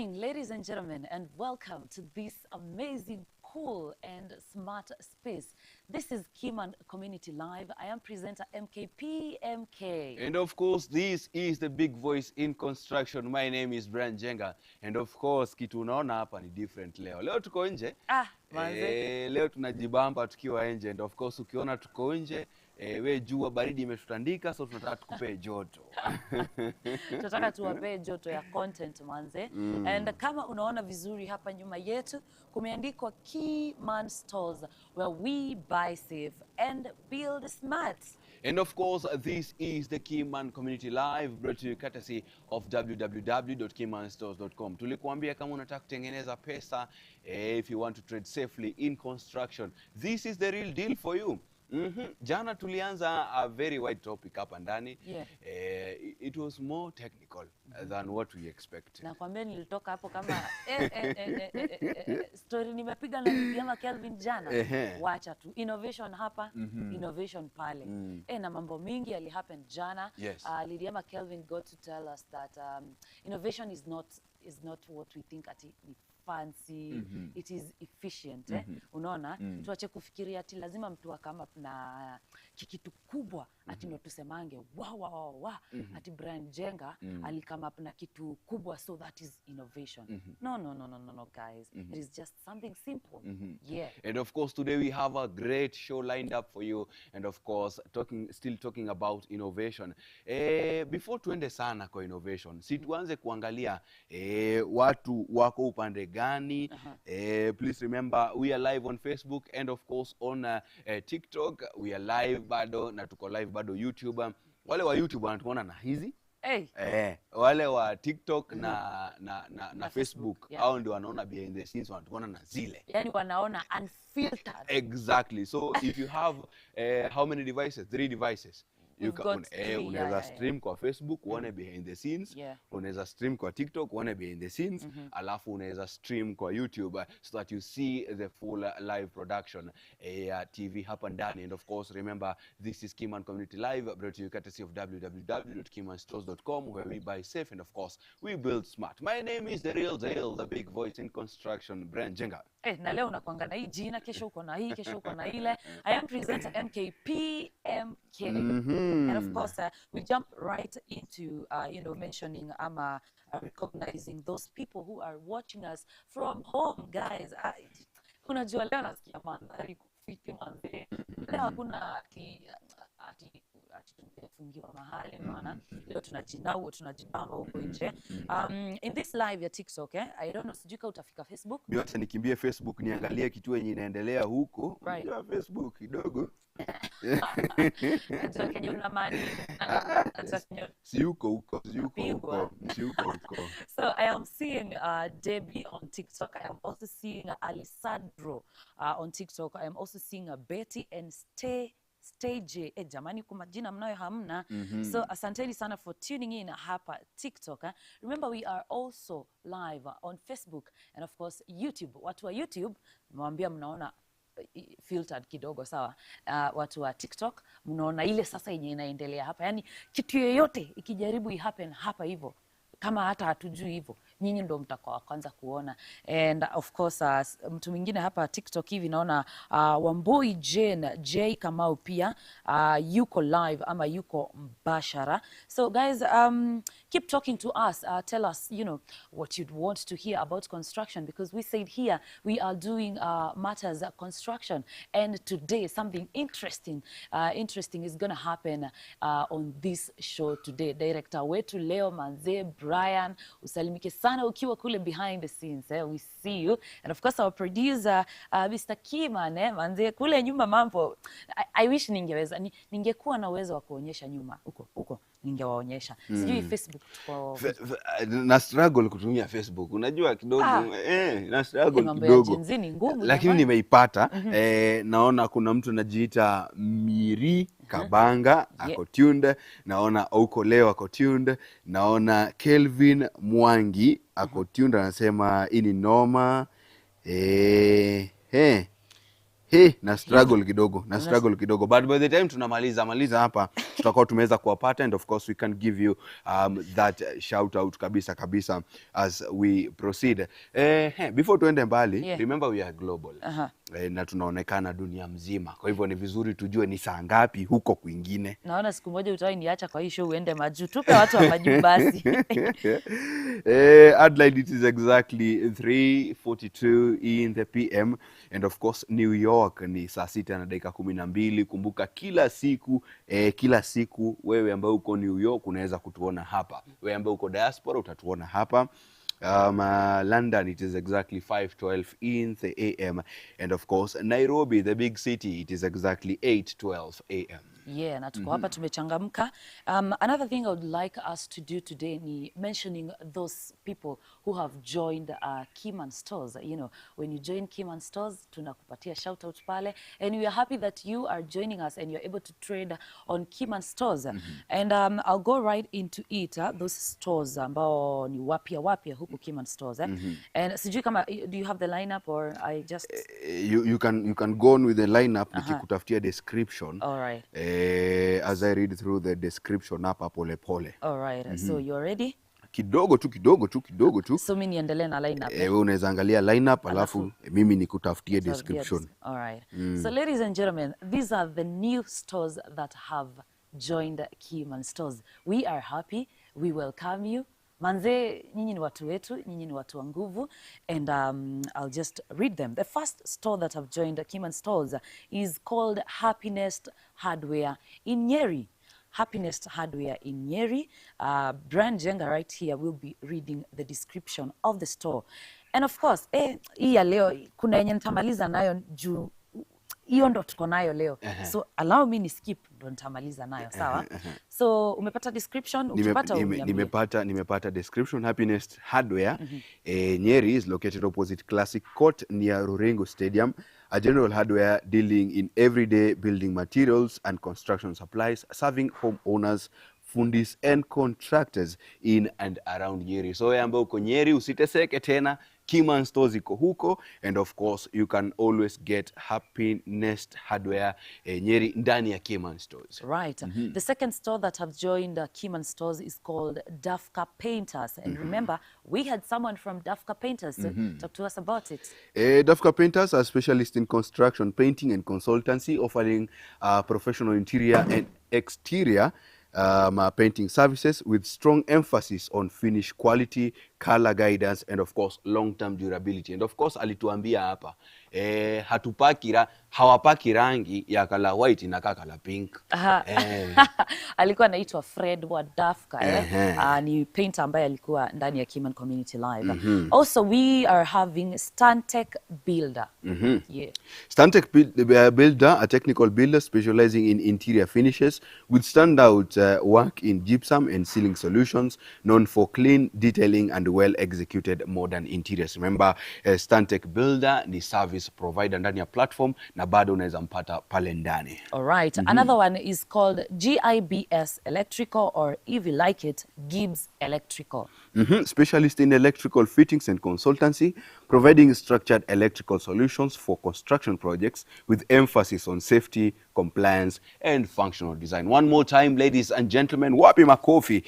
morning, ladies and gentlemen, and welcome to this amazing, cool, and smart space. This is Keyman Community Live. I am presenter MKPMK. And of course, this is the big voice in construction. My name is Brian Jenga. And of course, kitu unaona hapa ni different leo. Leo tuko nje. Leo tunajibamba tukiwa nje. And of course, ukiona tuko nje, we jua baridi imetutandika, so tunataka tukupe joto. Tunataka tuwape joto ya content manze. And kama unaona vizuri hapa nyuma yetu, kumeandikwa Keyman Stores, where we buy safe and build smart. And of course, this is the Keyman Community Live, brought to you courtesy of www.keymanstores.com. Tulikuambia kama unataka kutengeneza pesa, if you want to trade safely in construction, this is the real deal for you. Jana tulianza a very wide topic hapa ndani. It was more technical than what we expected. Na kwambia nilitoka hapo kama story nimepiga na Lidiama Kelvin jana. Wacha tu innovation hapa, innovation pale. Na mambo mingi yali happen jana. Lidiama Kelvin got to tell us that innovation is not what we think at it. Fancy, it is efficient. Unaona, tuache kufikiria ati lazima mtu kama na kitu kubwa ati ndo tusemange wow ati Brian Jenga alikama up na kitu kubwa, so that is innovation. No guys, it is just something simple. And of course today we have a great show lined up for you, and of course still talking about innovation. Before tuende sana kwa innovation, si tuanze kuangalia watu wako upande gani. Please remember we are live on Facebook and of course on TikTok. We are live bado na tuko live bado YouTube. Wale wa YouTube wanatuona na hizi wale wa TikTok na Facebook hao ndio wanaona behind the scenes, wanatuona na zile, yani wanaona unfiltered. Exactly. So if you have how many devices? 3 devices. You can unaweza stream kwa Facebook uone behind the scenes, unaweza stream kwa TikTok uone behind the scenes, alafu unaweza stream kwa YouTube so that you see the full live production TV hapa ndani. And of course remember, this is Keyman Community Live, brought to you courtesy of www.keymanstores.com, where we buy safe and of course we build smart. My name is the real deal, the big voice in construction, Brian Jenga. Na leo unakuanga na hii jina, kesho uko na hii, kesho uko na ile. I am presenter MKPMK. And of course, we jump right into, mentioning recognizing those people who are watching us from home, guys. Unajua leo nasikia mandhari kufiti manze. Leo hakuna ati tumefungiwa mahali, maana leo tunajibamba huko nje. In this live ya TikTok, I don't know, sijui kama utafika Facebook. Mimi acha nikimbie Facebook niangalie kitu yenye inaendelea huko. Unajua Facebook kidogo. Kenye unamani. Si huko. So I am seeing Debbie on TikTok. I am also seeing Alessandro on TikTok. I am also seeing Betty and Stage. Jamani kuma jina mnayo hamna. So asanteni sana for tuning in hapa TikTok. Remember we are also live on Facebook and of course YouTube. Watu wa YouTube mwambia mnaona filtered kidogo, sawa. Watu wa TikTok mnaona ile sasa yenye inaendelea hapa. Yani kitu yoyote ikijaribu ihappen hapa hivyo, kama hata hatujui hivyo, nyinyi ndio mtakao kwanza kuona. And of course mtu mwingine hapa TikTok hivi naona Wamboi J Kamau pia yuko live ama yuko mbashara. So guys, keep talking to us, tell us what you'd want to hear about construction, because we said here we are doing matters construction, and today something interesting is going to happen on this show today. Director wetu leo manze Brian, usalimike sana ukiwa kule behind the scenes. We see you. And of course our producer Mr. Keyman, manze kule nyuma mambo. I wish ningekuwa na uwezo wa kuonyesha nyuma huko ningewaonyesha. Sijui Facebook tuko na struggle kutumia Facebook. Unajua kidogo na struggle kidogo. Lakini nimeipata. Naona kuna mtu anajiita Miri Kabanga ako tuned, naona Ouko Leo ako tuned, naona Kelvin Mwangi ako tuned, anasema ini noma. Hey, na struggle kidogo, but by the time tunamaliza hapa tutakuwa tumeweza kuwapata, and of course we can give you that shout out kabisa as we proceed. Before tuende mbali, remember we are global. Na tunaonekana dunia mzima, kwa hivyo ni vizuri tujue ni saa ngapi huko kwingine. Naona siku moja utaniacha kwa hii show uende majuu, tupe watu wa majuu basi. Adelaide, it is exactly 3:42 in the PM, and of course New York ni saa 6:12. Kumbuka kila siku wewe ambaye uko New York unaweza kutuona hapa, wewe ambaye uko diaspora utatuona hapa. London, it is exactly 5:12 in the AM, and of course Nairobi, the big city, it is exactly 8:12 AM. Yeah, na tuko hapa tumechangamka. Another thing I would like us to do today ni mentioning those people who have joined Keyman Stores. You know, when you join Keyman Stores, tunakupatia shout out pale, and we are happy that you are joining us and you're able to trade on Keyman Stores. And I'll go right into it, those stores ambao ni wapya huku Keyman Stores. And sijui kama, do you have the lineup or I just... You can go on with the lineup, nikikutafutia description. All right. As I read through the description hapa pole pole. All right. So you're ready? Kidogo tu. So mimi niendelee na lineup. Wewe unaweza angalia lineup alafu mimi nikutafutie description. All right. So ladies and gentlemen, these are the new stores that have joined Keyman Stores. We are happy. We welcome you. Manze, nyinyi ni watu wetu, nyinyi ni watu wa nguvu, and I'll just read them. The first store that have joined Keyman Stores is called Happiness Hardware in Nyeri. Happiness Hardware in Nyeri. Brian Jenga right here will be reading the description of the store. And of course, hii ya leo kuna yenye nitamaliza nayo juu hiyo ndo tuko nayo leo. So allow me ni skip ndo nitamaliza nayo, sawa? So umepata description? Nimepata description. Happiness Hardware Nyeri is located opposite Classic Court near Rurengo Stadium. A general hardware dealing in everyday building materials and construction supplies, serving homeowners, fundis and contractors in and around Nyeri. So wewe ambaye uko Nyeri usiteseke tena, Keyman Stores iko huko, and of course you can always get Happiness Hardware Nyeri ndani ya Keyman Stores. Right. The second store that have joined Keyman Stores is called Dafka Painters. And remember, we had someone from Dafka Painters talk to us about it. Dafka Painters are specialists in construction, painting and consultancy, offering professional interior and exterior painting services with strong emphasis on finish quality, color guidance, and of course long-term durability. And of course alituambia hapa hawapaki rangi ya kala white na kala pink. Alikuwa anaitwa Fred wa Dafka. Ni painter ambaye alikuwa ndani ya Keyman Community Live. Also we are having Stantec Builder. Stantec Builder, a technical builder specializing in interior finishes with standout work in gypsum and ceiling solutions, known for clean detailing and well-executed modern interiors. Remember, Stantec Builder ni service provider ndani ya platform na bado unaweza mpata pale ndani. All right. Another one is called GIBS Electrical, or if you like it, Gibbs Electrical. Specialist in electrical fittings and consultancy, providing structured electrical solutions for construction projects with emphasis on safety, compliance, and functional design. One more time, ladies and gentlemen, wapi makofi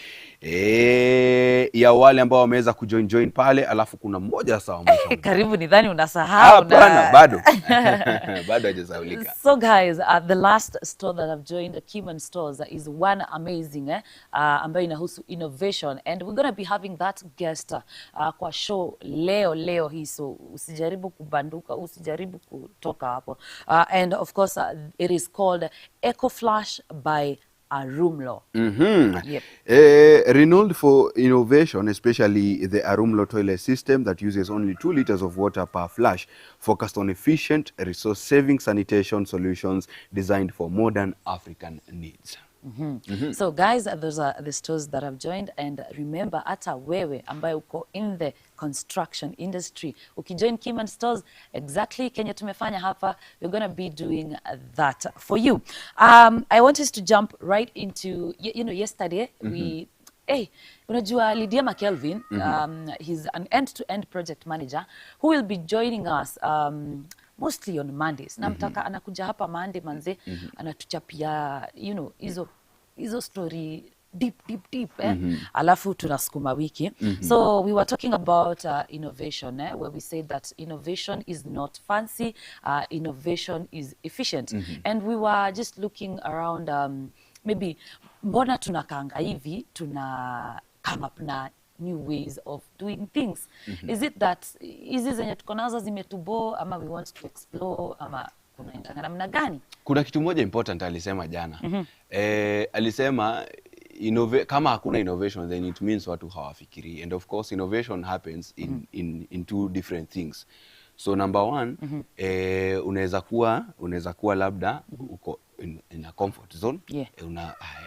ya wale ambao wameweza kujoin pale, alafu kuna mmoja sawa mwisho. Karibu nidhani unasahau. Bado hajasaulika. So guys, the last store that have joined Keyman Stores is one amazing ambayo inahusu innovation, and we're going to be having that guest kwa show leo hii, so usijaribu kubanduka, usijaribu kutoka hapo. And of course it is called EcoFlush by Arumlo. Renowned for innovation, especially the Arumlo toilet system that uses only 2 liters of water per flush, focused on efficient, resource-saving sanitation solutions designed for modern African needs. So guys, those are the stores that have joined, and remember, hata wewe ambaye uko in the construction industry, ukijoin Keyman Stores, exactly kenye tumefanya hapa, we're going to be doing that for you. I want us to jump right into, you know, yesterday we unajua Lydia McKelvin, he's an end-to-end project manager who will be joining us mostly on Mondays. Na mtaka anakuja hapa Monday manze, anatuchapia, you know, hizo story deep alafu tunasukuma wiki. So we were talking about innovation, where we said that innovation is not fancy, innovation is efficient. And we were just looking around, maybe mbona tunakanga hivi, tuna come up na new ways of doing things. Is it that hizi zenye tuko nazo zimetubo, ama we want to explore, ama kuna namna gani? Kuna kitu moja important alisema jana. Alisema kama hakuna innovation, then it means watu hawafikiri. And of course innovation happens in two different things. So number one, unaweza kuwa labda uko in a comfort zone,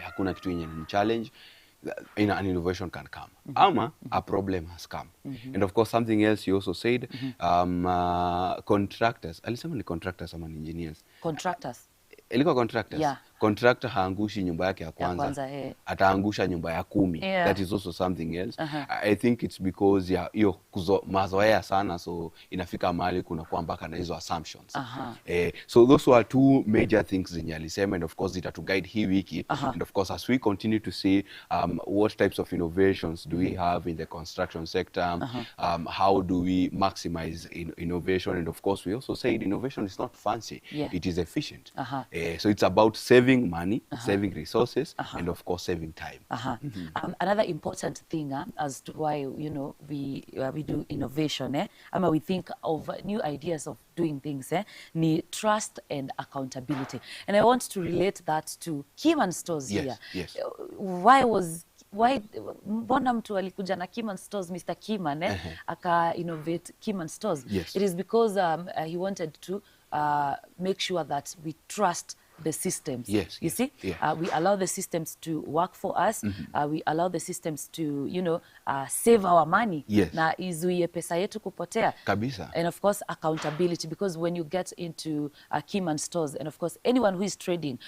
hakuna kitu yenye ni challenge, an innovation can come. Ama a problem has come. And of course something else you also said, contractors. Alisema ni contractors ama ni engineers? Contractors. Ilikuwa contractors. Yeah. Contractor haangushi nyumba yake ya kwanza. Ataangusha nyumba ya 10. That is also something else. I think it's because ya hiyo mazoea sana, so inafika mahali kuna kwa mpaka na hizo assumptions. So those were two major things zenye alisema, and of course it to guide hii wiki. And of course as we continue to see what types of innovations do we have in the construction sector, how do we maximize innovation, and of course we also said innovation is not fancy, it is efficient. So it's about saving money, saving resources, and of course saving time. Another important thing as to why, you know, we do innovation, ama we think of new ideas of doing things, ni trust and accountability. And I want to relate that to Keyman stores here. Yes. Why mbona mtu alikuja na Keyman stores, Mr. Keyman, aka innovate Keyman stores? It is because he wanted to make sure that we trust the systems. You see, we allow the systems to work for us. We allow the systems to, you know, save our money. Na izuie pesa yetu kupotea. Kabisa. And of course accountability, because when you get into Keyman stores, and of course anyone who is trading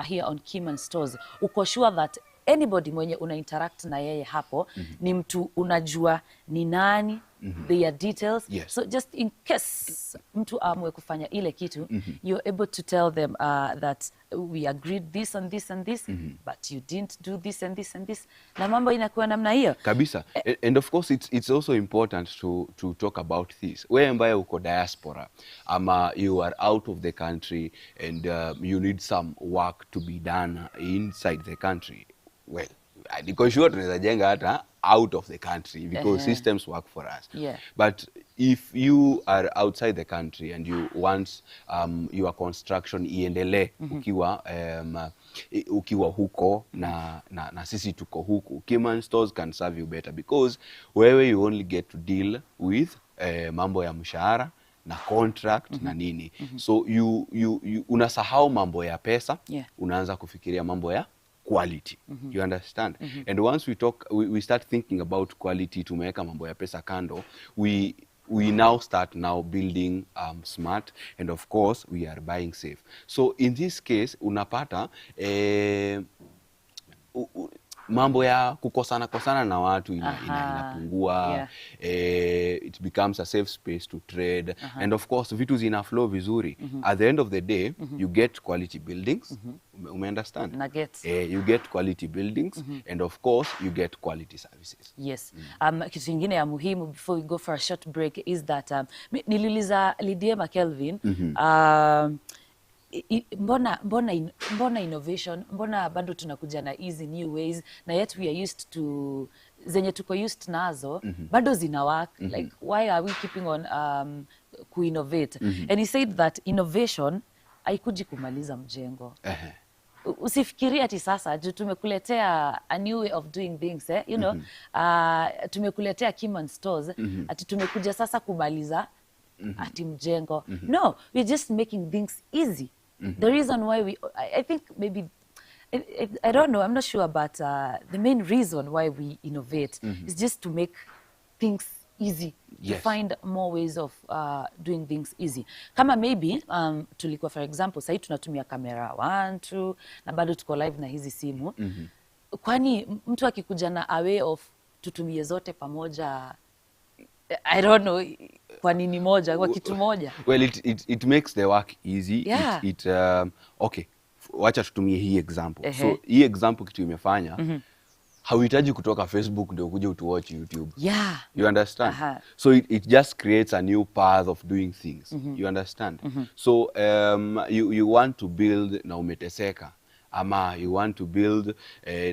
here on Keyman stores, uko sure that anybody mwenye una interact na yeye hapo ni mtu unajua ni nani, their details. So just in case mtu amwe kufanya ile kitu, you're able to tell them that we agreed this and this and this, but you didn't do this and this and this. Na mambo inakuwa namna hiyo. Kabisa. And of course it's also important to talk about this. Wewe ambaye uko diaspora, ama you are out of the country and you need some work to be done inside the country. Well, niko sure tunaweza jenga hata out of the country because systems work for us. But if you are outside the country and you want your construction iendelee ukiwa huko na sisi tuko huku, Keyman stores can serve you better because wewe you only get to deal with mambo ya mshahara na contract na nini. So you unasahau mambo ya pesa, unaanza kufikiria mambo ya quality. You understand? And once we start thinking about quality, tumeweka mambo ya pesa kando, we now start building smart, and of course we are buying safe. So in this case unapata mambo ya kukosana na watu inapungua. It becomes a safe space to trade. And of course vitu zina flow vizuri. At the end of the day, you get quality buildings. Ume understand? You get quality buildings, and of course you get quality services. Kitu kingine ya muhimu before we go for a short break is that niliuliza Lydia McKelvin, mbona innovation, mbona bado tunakuja na easy new ways, na yet we are used to zenye tuko used nazo bado zina work. Like why are we keeping on ku-innovate? And he said that innovation haikuji kumaliza mjengo. Usifikirie ati sasa juu tumekuletea a new way of doing things, you know, tumekuletea Keyman stores, ati tumekuja sasa kumaliza ati mjengo. No, we're just making things easy. The reason why I think maybe, I don't know, I'm not sure, but the main reason why we innovate is just to make things easy, to find more ways of doing things easy. Kama maybe tulikuwa for example sasa tunatumia kamera 1 2 na bado tuko live na hizi simu. Kwani mtu akikuja na a way of tutumie zote pamoja I don't know kwa nini moja, kwa kitu moja. Well, it makes the work easy. Yeah. Okay, wacha tutumie hii example. So hii example kitu imefanya, hauhitaji kutoka Facebook ndio ukuje utuwatch YouTube. Yeah. You understand? So it just creates a new path of doing things. You understand? So you want to build na umeteseka, ama you want to build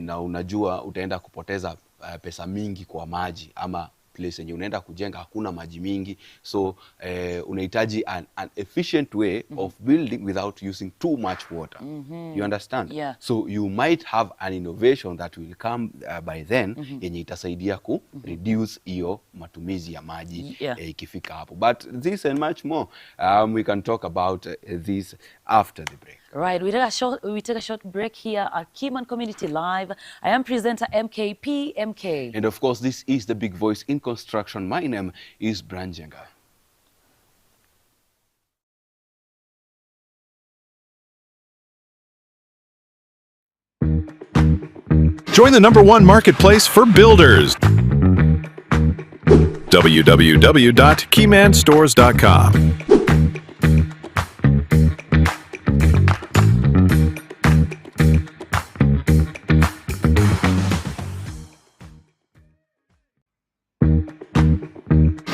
na unajua utaenda kupoteza pesa mingi kwa maji, ama place yenye unaenda kujenga hakuna maji mingi, so unahitaji an efficient way of building without using too much water. You understand? Yeah. So you might have an innovation that will come by then yenye itasaidia ku reduce iyo matumizi ya maji ikifika hapo. But this and much more, we can talk about this after the break. Right, we take a short break here at Keyman Community Live. I am presenter MK. And of course, this is the big voice in construction. My name is Branjenga. Join the #1 marketplace for builders. www.keymanstores.com.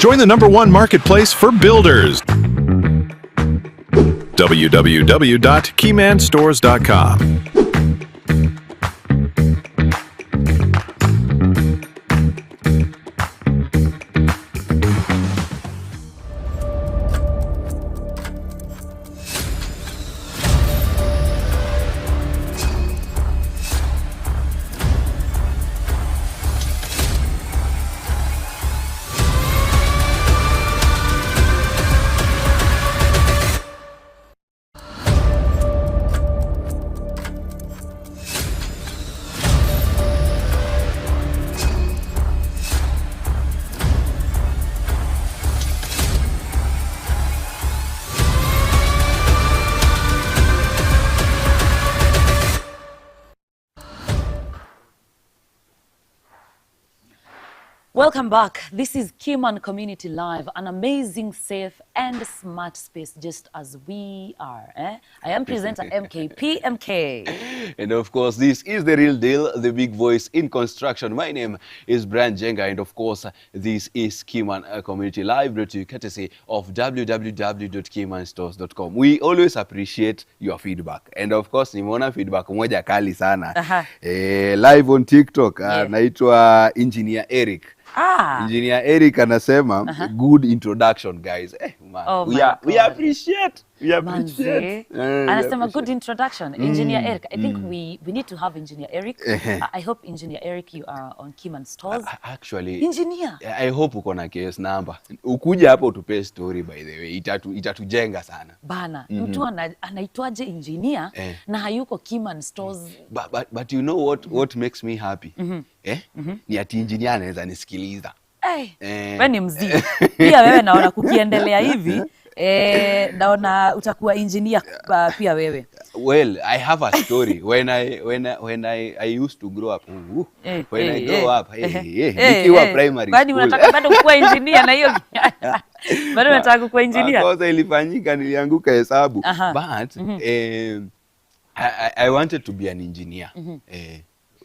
Join the #1 marketplace for builders. www.keymanstores.com. Welcome back. This is Keyman Community Live, an amazing, safe, and smart space, just as we are. I am presenter MK. And of course, this is the real deal, the big voice in construction. My name is Branjenga, and of course, this is Keyman Community Live, brought to you courtesy of www.keymanstores.com. We always appreciate your feedback. And of course, nimeona feedback moja kali sana. Live on TikTok, naitwa Engineer Eric. Engineer Eric anasema good introduction, guys. Man, we appreciate. Anasema good introduction, Engineer Eric. I think we need to have Engineer Eric. I hope Engineer Eric, you are on Keyman Stores. Actually, Engineer, I hope uko na case number. Ukuja hapo utupe story, by the way. Itatujenga sana. Bana, mtu anaitwaje engineer na hayuko Keyman Stores. But you know what makes me happy? Ni ati engineer anaweza nisikiliza. Wewe ni mzee. Pia wewe naona kukiendelea hivi, naona utakuwa engineer pia wewe. Well, I have a story. When I used to grow up, when I grow up, nikiwa primary school. Bado unataka bado kuwa engineer na hiyo? Bado unataka kuwa engineer? Kosa ilifanyika, nilianguka hesabu. But I wanted to be an engineer.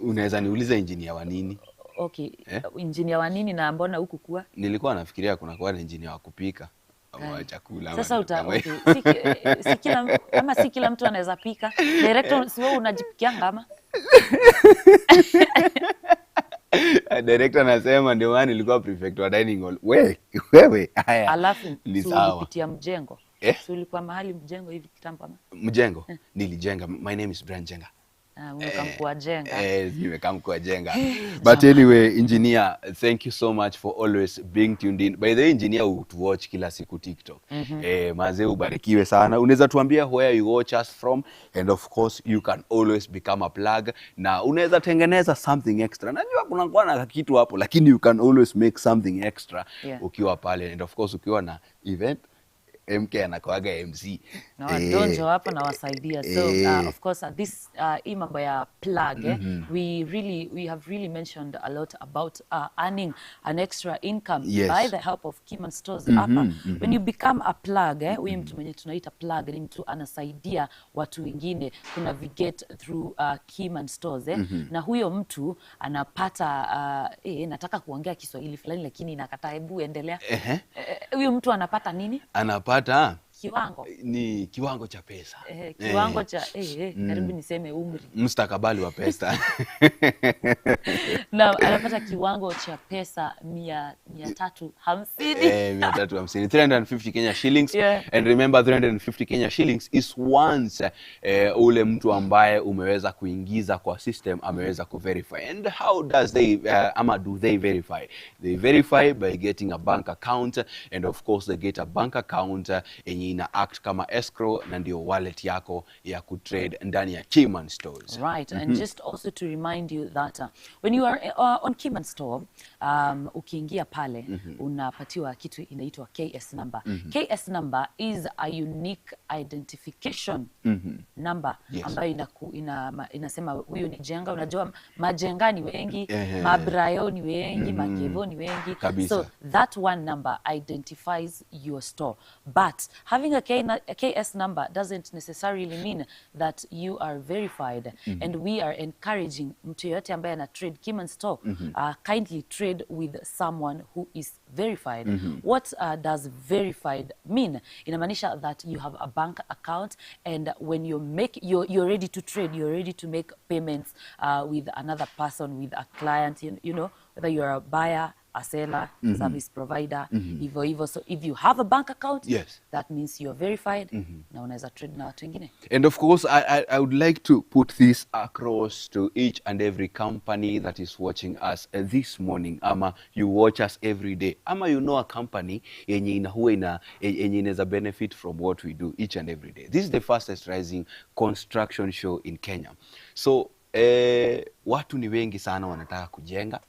Unaweza niuliza engineer wa nini? Okay, engineer wa nini na mbona huku kuwa? Nilikuwa nafikiria kuna kuwa engineer wa kupika au chakula. Sasa si kila mtu anaweza pika. Director, si wewe unajipikia ngama? Director anasema ndio maana nilikuwa prefect wa dining hall. Wewe haya. Alafu ni sawa. Ulipitia mjengo. Si ulikuwa mahali mjengo hivi kitambo ama? Mjengo? Nilijenga. My name is Branjenga. Nimekamkua jenga. But anyway, engineer, thank you so much for always being tuned in. By the way, engineer, to watch kila siku TikTok. Mazee ubarikiwe sana. Unaweza tuambia where you watch us from, and of course you can always become a plug. Na unaweza tengeneza something extra. Najua kuna kwa na kitu hapo, lakini you can always make something extra ukiwa pale. And of course ukiwa na event, MK anakuaga MC. No, donjo hapa na wasaidia. So of course this mambo ya plug we have really mentioned a lot about earning an extra income by the help of Keyman stores hapa. When you become a plug huyu mtu mwenye tunaita plug ni mtu anasaidia watu wengine kuna viget through Keyman stores na huyo mtu anapata nataka kuongea Kiswahili fulani lakini nakataa, hebu endelea. Huyo mtu anapata nini? Anapata kiwango. Ni kiwango cha pesa. Kiwango cha karibu niseme umri. Mustakabali wa pesa. Na anapata kiwango cha pesa 350. 350 Kenya shillings. And remember 350 Kenya shillings is once ule mtu ambaye umeweza kuingiza kwa system ameweza kuverify. And how does they do they verify? They verify by getting a bank account, and of course they get a bank account ina act kama escrow na ndio wallet yako ya kutrade ndani ya Keyman stores. Right. And just also to remind you that when you are on Keyman store ukiingia pale unapatiwa kitu inaitwa KS number. KS number is a unique identification number ambayo inasema huyu ni jenga. Unajua majenga ni wengi, mabrayo ni wengi, makevo ni wengi kabisa. So that one number identifies your store, but having a KS number doesn't necessarily mean that you are verified. And we are encouraging mtu yote ambaye ana trade Keyman store kindly trade with someone who is verified. What does verified mean? Inamaanisha that you have a bank account, and when you're ready to trade, you're ready to make payments with another person, with a client, you know, whether you're a buyer, a seller, service provider, hivyo. So if you have a bank account, that means you're verified, na unaweza trade na watu wengine. And of course, I would like to put this across to each and every company that is watching us this morning. Ama you watch us every day. Ama you know a company yenye inaweza benefit from what we do each and every day. This is the fastest rising construction show in Kenya. So watu ni wengi sana wanataka kujenga,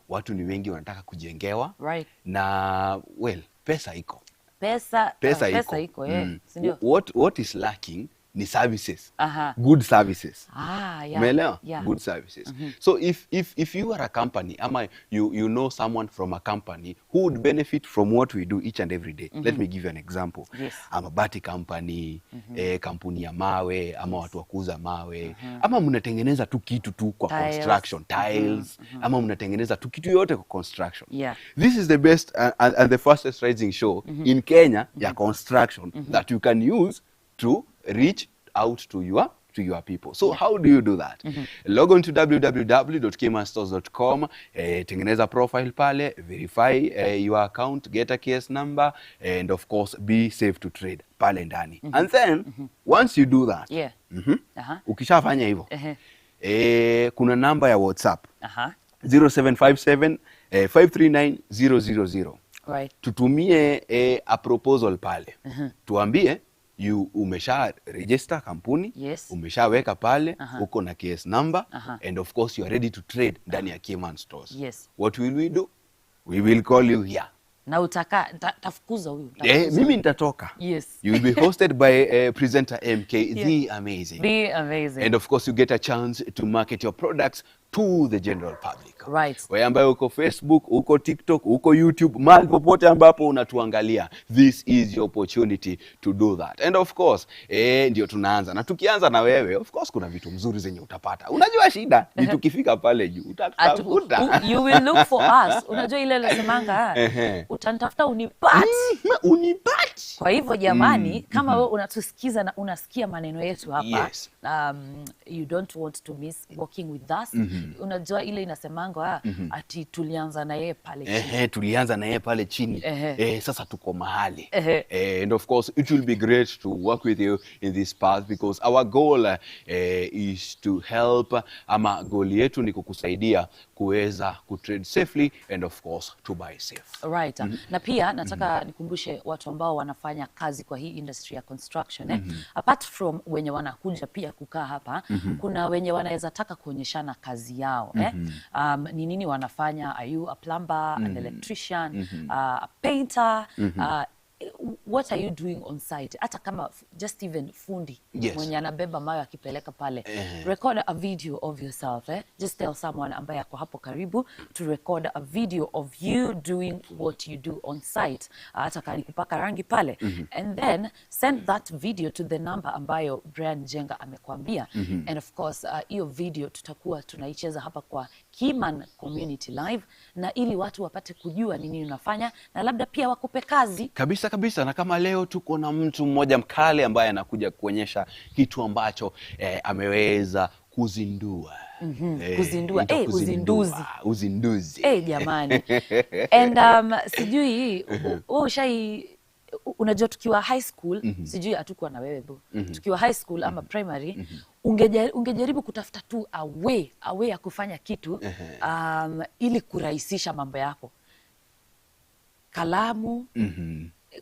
watu ni wengi wanataka kujengewa, na pesa iko. Pesa iko, what is lacking ni services. Good services. Umeelewa? Good services. So if you are a company, ama you know someone from a company who would benefit from what we do each and every day. Let me give you an example. Ama bati company, kampuni ya mawe, ama watu wakuza mawe, ama mnatengeneza tu kitu tu kwa construction, tiles, ama mnatengeneza tu kitu yote kwa construction. This is the best and the fastest rising show in Kenya ya construction that you can use to reach out to your people. So how do you do that? Log on to www.keymanstores.com, tengeneza profile pale, verify your account, get a KS number, and of course be safe to trade pale ndani. And then once you do that, ukishafanya hivyo, kuna namba ya WhatsApp 0757 539 000. Tutumie a proposal pale. Tuambie umesha register kampuni, umeshaweka pale, uko na KS number, and of course you are ready to trade ndani ya Keyman stores. What will we do? We will call you here. Na tafukuza huyu. Mimi nitatoka. You will be hosted by presenter MK, the amazing. And of course you get a chance to market your products to the general public. Wewe ambaye uko Facebook, uko TikTok, uko YouTube, mahali popote ambapo unatuangalia, this is your opportunity to do that. And of course, ndio tunaanza. Na tukianza na wewe, of course kuna vitu mzuri zenye utapata. Unajua shida, ni tukifika pale juu, utatafuta. You will look for us. Unajua ile lesemanga, utanitafuta unipati. Unipati. Kwa hivyo jamani, kama wewe unatusikiza na unasikia maneno yetu hapa, you don't want to miss working with us. Unajua ile inasemanga ati tulianza na yeye pale chini. Tulianza na yeye pale chini. Sasa tuko mahali. And of course it will be great to work with you in this path, because our goal is to help, ama goal yetu ni kukusaidia kuweza kutrade safely and of course to buy safe. Na pia nataka nikumbushe watu ambao wanafanya kazi kwa hii industry ya construction. Apart from wenye wanakuja pia kukaa hapa, kuna wenye wanaweza taka kuonyeshana kazi yao. Ni nini wanafanya? Are you a plumber, an electrician, a painter? what are you doing on site? Hata kama just even fundi mwenye anabeba mawe akipeleka pale. Record a video of yourself. Just tell someone ambaye ako hapo karibu to record a video of you doing what you do on site. Hata kani kupaka rangi pale. And then send that video to the number ambayo Brian Jenga amekwambia. And of course, hiyo video tutakuwa tunaicheza hapa kwa Keyman Community Live, na ili watu wapate kujua nini unafanya na labda pia wakupe kazi. Kabisa, na kama leo tuko na mtu mmoja mkale ambaye anakuja kuonyesha kitu ambacho ameweza kuzindua. Uzinduzi. Jamani. And sijui unajua tukiwa high school, sijui hatukuwa na wewe bro. Tukiwa high school ama primary, ungejaribu kutafuta tu a way ya kufanya kitu ili kurahisisha mambo yako. Kalamu,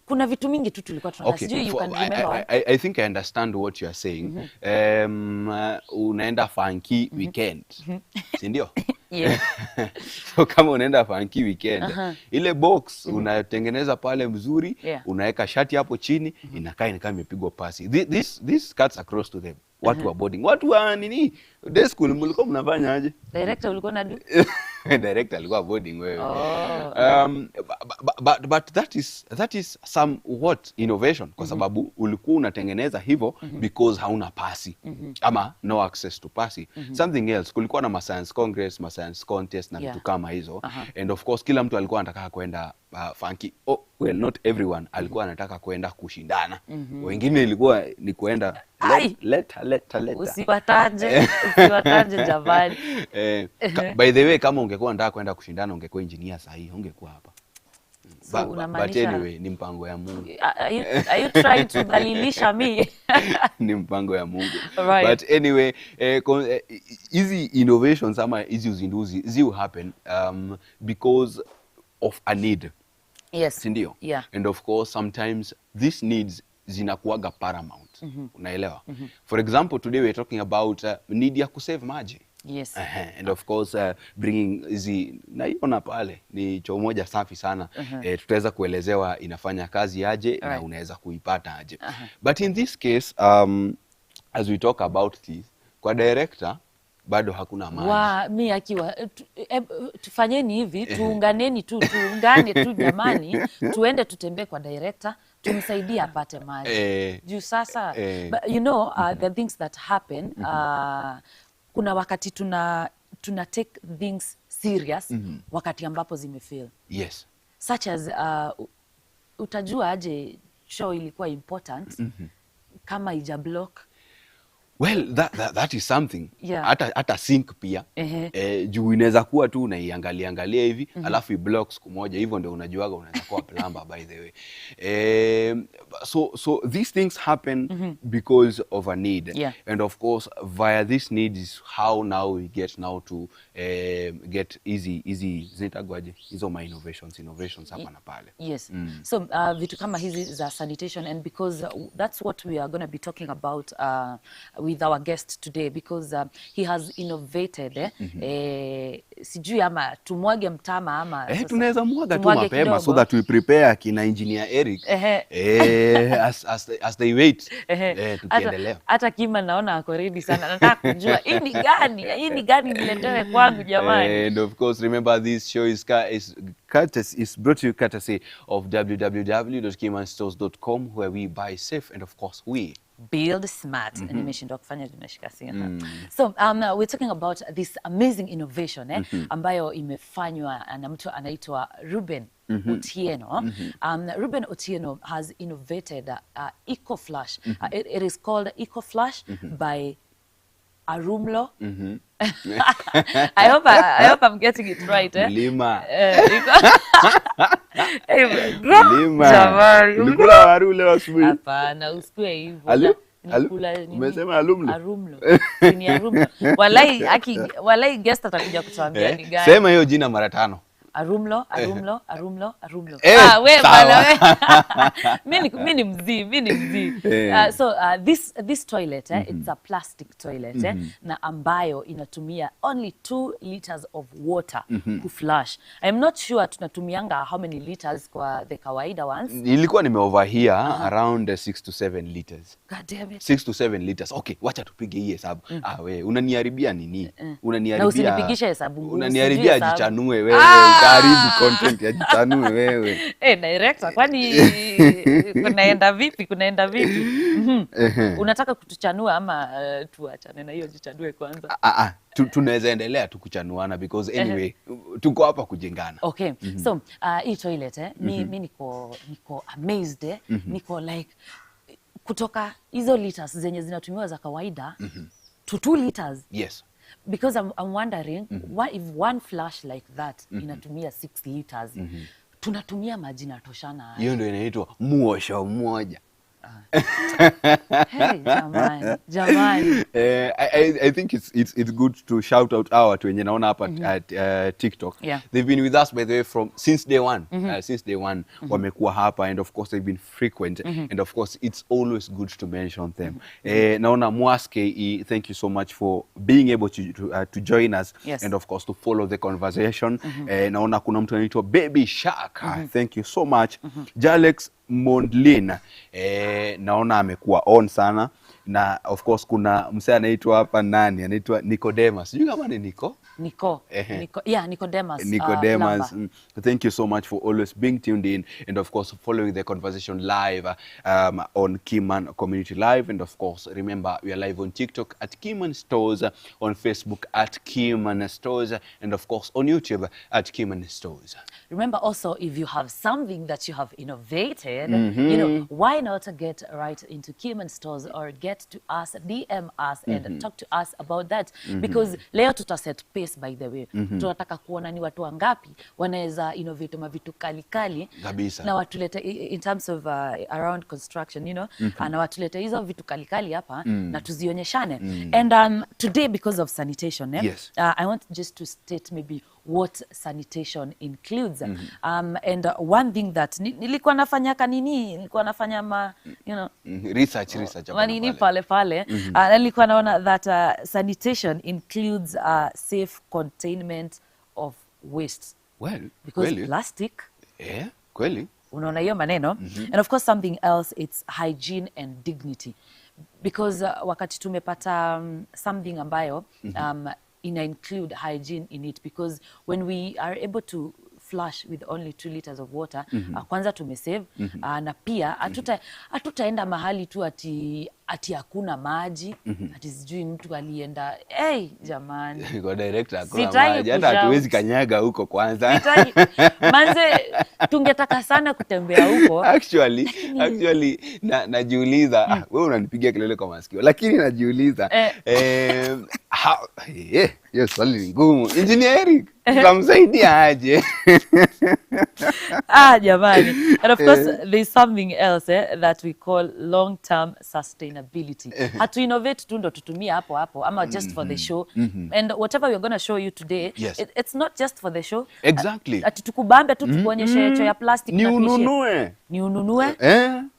kuna vitu mingi tu tulikuwa tunafanya. Sijui you can remember. I think I understand what you are saying. Unaenda funky weekend. Si ndio? Yeah. So kama unaenda funky weekend, ile box unatengeneza pale mzuri, unaweka shati hapo chini, inakaa imepigwa pasi. This cuts across to them. Watu wa boarding. Watu wa nini? Day school mlikuwa mnafanya aje? Director ulikuwa na do? Director alikuwa boarding wewe. But that is somewhat innovation kwa sababu ulikuwa unatengeneza hivyo because hauna pasi ama no access to pasi. Something else, kulikuwa na science congress, science contest na vitu kama hizo. And of course kila mtu alikuwa anataka kwenda funky. Well, not everyone alikuwa anataka kwenda kushindana. Wengine ilikuwa ni kwenda leta. Usipataje jamani. By the way, kama ungekuwa unataka kwenda kushindana ungekuwa engineer sahihi, ungekuwa hapa. But anyway, ni mpango ya Mungu. Are you trying to dhalilisha me? Ni mpango ya Mungu. Right. But anyway, easy innovations ama easy uzinduzi will happen because of a need. Yes. Sindio? Yeah. And of course, sometimes these needs zinakuwaga paramount. Unaelewa? For example, today we're talking about need ya kusave maji. Yes. And of course, bringing hizi, naiona pale, ni choo moja safi sana. Tutaweza kuelezewa inafanya kazi aje na unaweza kuipata aje. But in this case, as we talk about this, kwa director, bado hakuna maji. Mimi akiwa tufanyeni hivi, tuungane tu jamani, tuende tutembee kwa director, tumsaidie apate maji. Juu sasa, but you know, the things that happen, kuna wakati tuna take things serious wakati ambapo zimefail. Yes. Such as utajua aje show ilikuwa important kama ija block. Well, that is something. Yeah. Hata sync pia. Juu inaweza kuwa tu unaiangalia hivi, alafu i-block siku moja, hivyo ndio unajuaga unaweza kuwa plumber by the way. So these things happen because of a need. Yeah. And of course, via this need is how now we get to get easy zinatagwaje hizo my innovations hapa na pale. Yes. So vitu kama hizi za sanitation, and because that's what we are going to be talking about with our guest today, because he has innovated. Sijui ama tumwage mtama ama tunaweza mwaga tu mapema so that we prepare kina engineer Eric as they wait tukiendelea. Hata Kima naona ako ready sana, nataka kujua hii ni gani niletewe kwangu jamani. And of course, remember this show is brought to you courtesy of www.keymanstores.com, where we buy safe and of course we build smart. Nimeshindwa kufanya nimeshika simu. So we're talking about this amazing innovation ambayo imefanywa na mtu anaitwa Ruben Otieno. Ruben Otieno has innovated EcoFlush. It is called EcoFlush by Arumlo. I hope I'm getting it right. Lima. Jamani. Ulikula waru leo asubuhi? Hapana, usikue hivyo. Umesema Arumlo? Arumlo. Ni Arumlo. Walai guest atakuja kutuambia ni gani. Sema hiyo jina mara 5. Arumlo, Arumlo. Eh, We sawa. bana we. Mimi ni mzii. So this toilet it's a plastic toilet na ambayo inatumia only 2 liters of water kuflush. I'm not sure tunatumianga how many liters kwa the kawaida ones. Nilikuwa nimeoverhear around 6 to 7 liters. God damn it. 6 to 7 liters. Okay, wacha tupige hii hesabu. We, unaniharibia nini? Unaniharibia. Na usinipigishe hesabu ngumu. Unaniharibia jichanue wewe, ukaharibu content ya jichanue wewe. Director, kwani kunaenda vipi? Unataka kutuchanua ama tuachane na hiyo jichanue kwanza? Tunaweza endelea tu kuchanuana because anyway tuko hapa kujengana. Okay. So hii toilet mi niko amazed niko like kutoka hizo liters zenye zinatumiwa za kawaida to 2 liters. Yes. Because I'm wondering what if one flush like that inatumia 6 liters. Tunatumia maji na toshana. Hiyo ndio inaitwa muosho mmoja. Hey, jamani. I think it's good to shout out our watu wenye naona hapa at TikTok. Yeah. They've been with us by the way from since day one. Since day one wamekuwa hapa, and of course they've been frequent, and of course it's always good to mention them. Naona Mwaske, thank you so much for being able to join us. Yes. And of course to follow the conversation. Naona kuna mtu anaitwa Baby Shark. Thank you so much. Jalex Mondlin, naona amekuwa on sana, na of course kuna msee anaitwa hapa nani, anaitwa Nicodemus. Sijui kama ni Nicodemus. Thank you so much for always being tuned in, and of course following the conversation live on Keyman Community Live. And of course remember we are live on TikTok at Keyman Stores, on Facebook at Keyman Stores, and of course on YouTube at Keyman Stores. Remember also, if you have something that you have innovated, you know, why not get right into Keyman Stores or get to us, DM us and talk to us about that. Because leo tutaset pace, by the way. Tunataka kuona ni watu wangapi wanaweza innovate mavitu kali na watulete in terms of around construction, you know, na watulete hizo vitu kali hapa na tuzionyeshane. And today, because of sanitation, yes. I want just to state maybe what sanitation includes. And one thing that nilikuwa nafanya you know, research manini pale nilikuwa naona that sanitation includes safe containment of waste. Well, because kweli. Plastic, kweli. Unaona hiyo maneno. And of course something else, it's hygiene and dignity. Because wakati tumepata something ambayo ina include hygiene in it, because when we are able to flush with only 2 liters of water, kwanza tumesave, na pia hatutaenda mahali tu ati hakuna maji, ati sijui mtu alienda, jamani. Kwa director hakuna maji, hata hatuwezi kanyaga huko kwanza. Manze, tungetaka sana kutembea huko. Actually najiuliza, wewe unanipigia kelele kwa masikio, lakini najiuliza yes, swali ni ngumu. Engineer Eric, tutamsaidia aje? Jamani. And of course there's something else that we call long-term sustainability. Hatu innovate tu ndo tutumia hapo ama just for the show. And whatever we're going to show you today, yes. It's not just for the show. Exactly. Ati tukubambe tu tukuonyeshe cho ya plastic ni na ununue.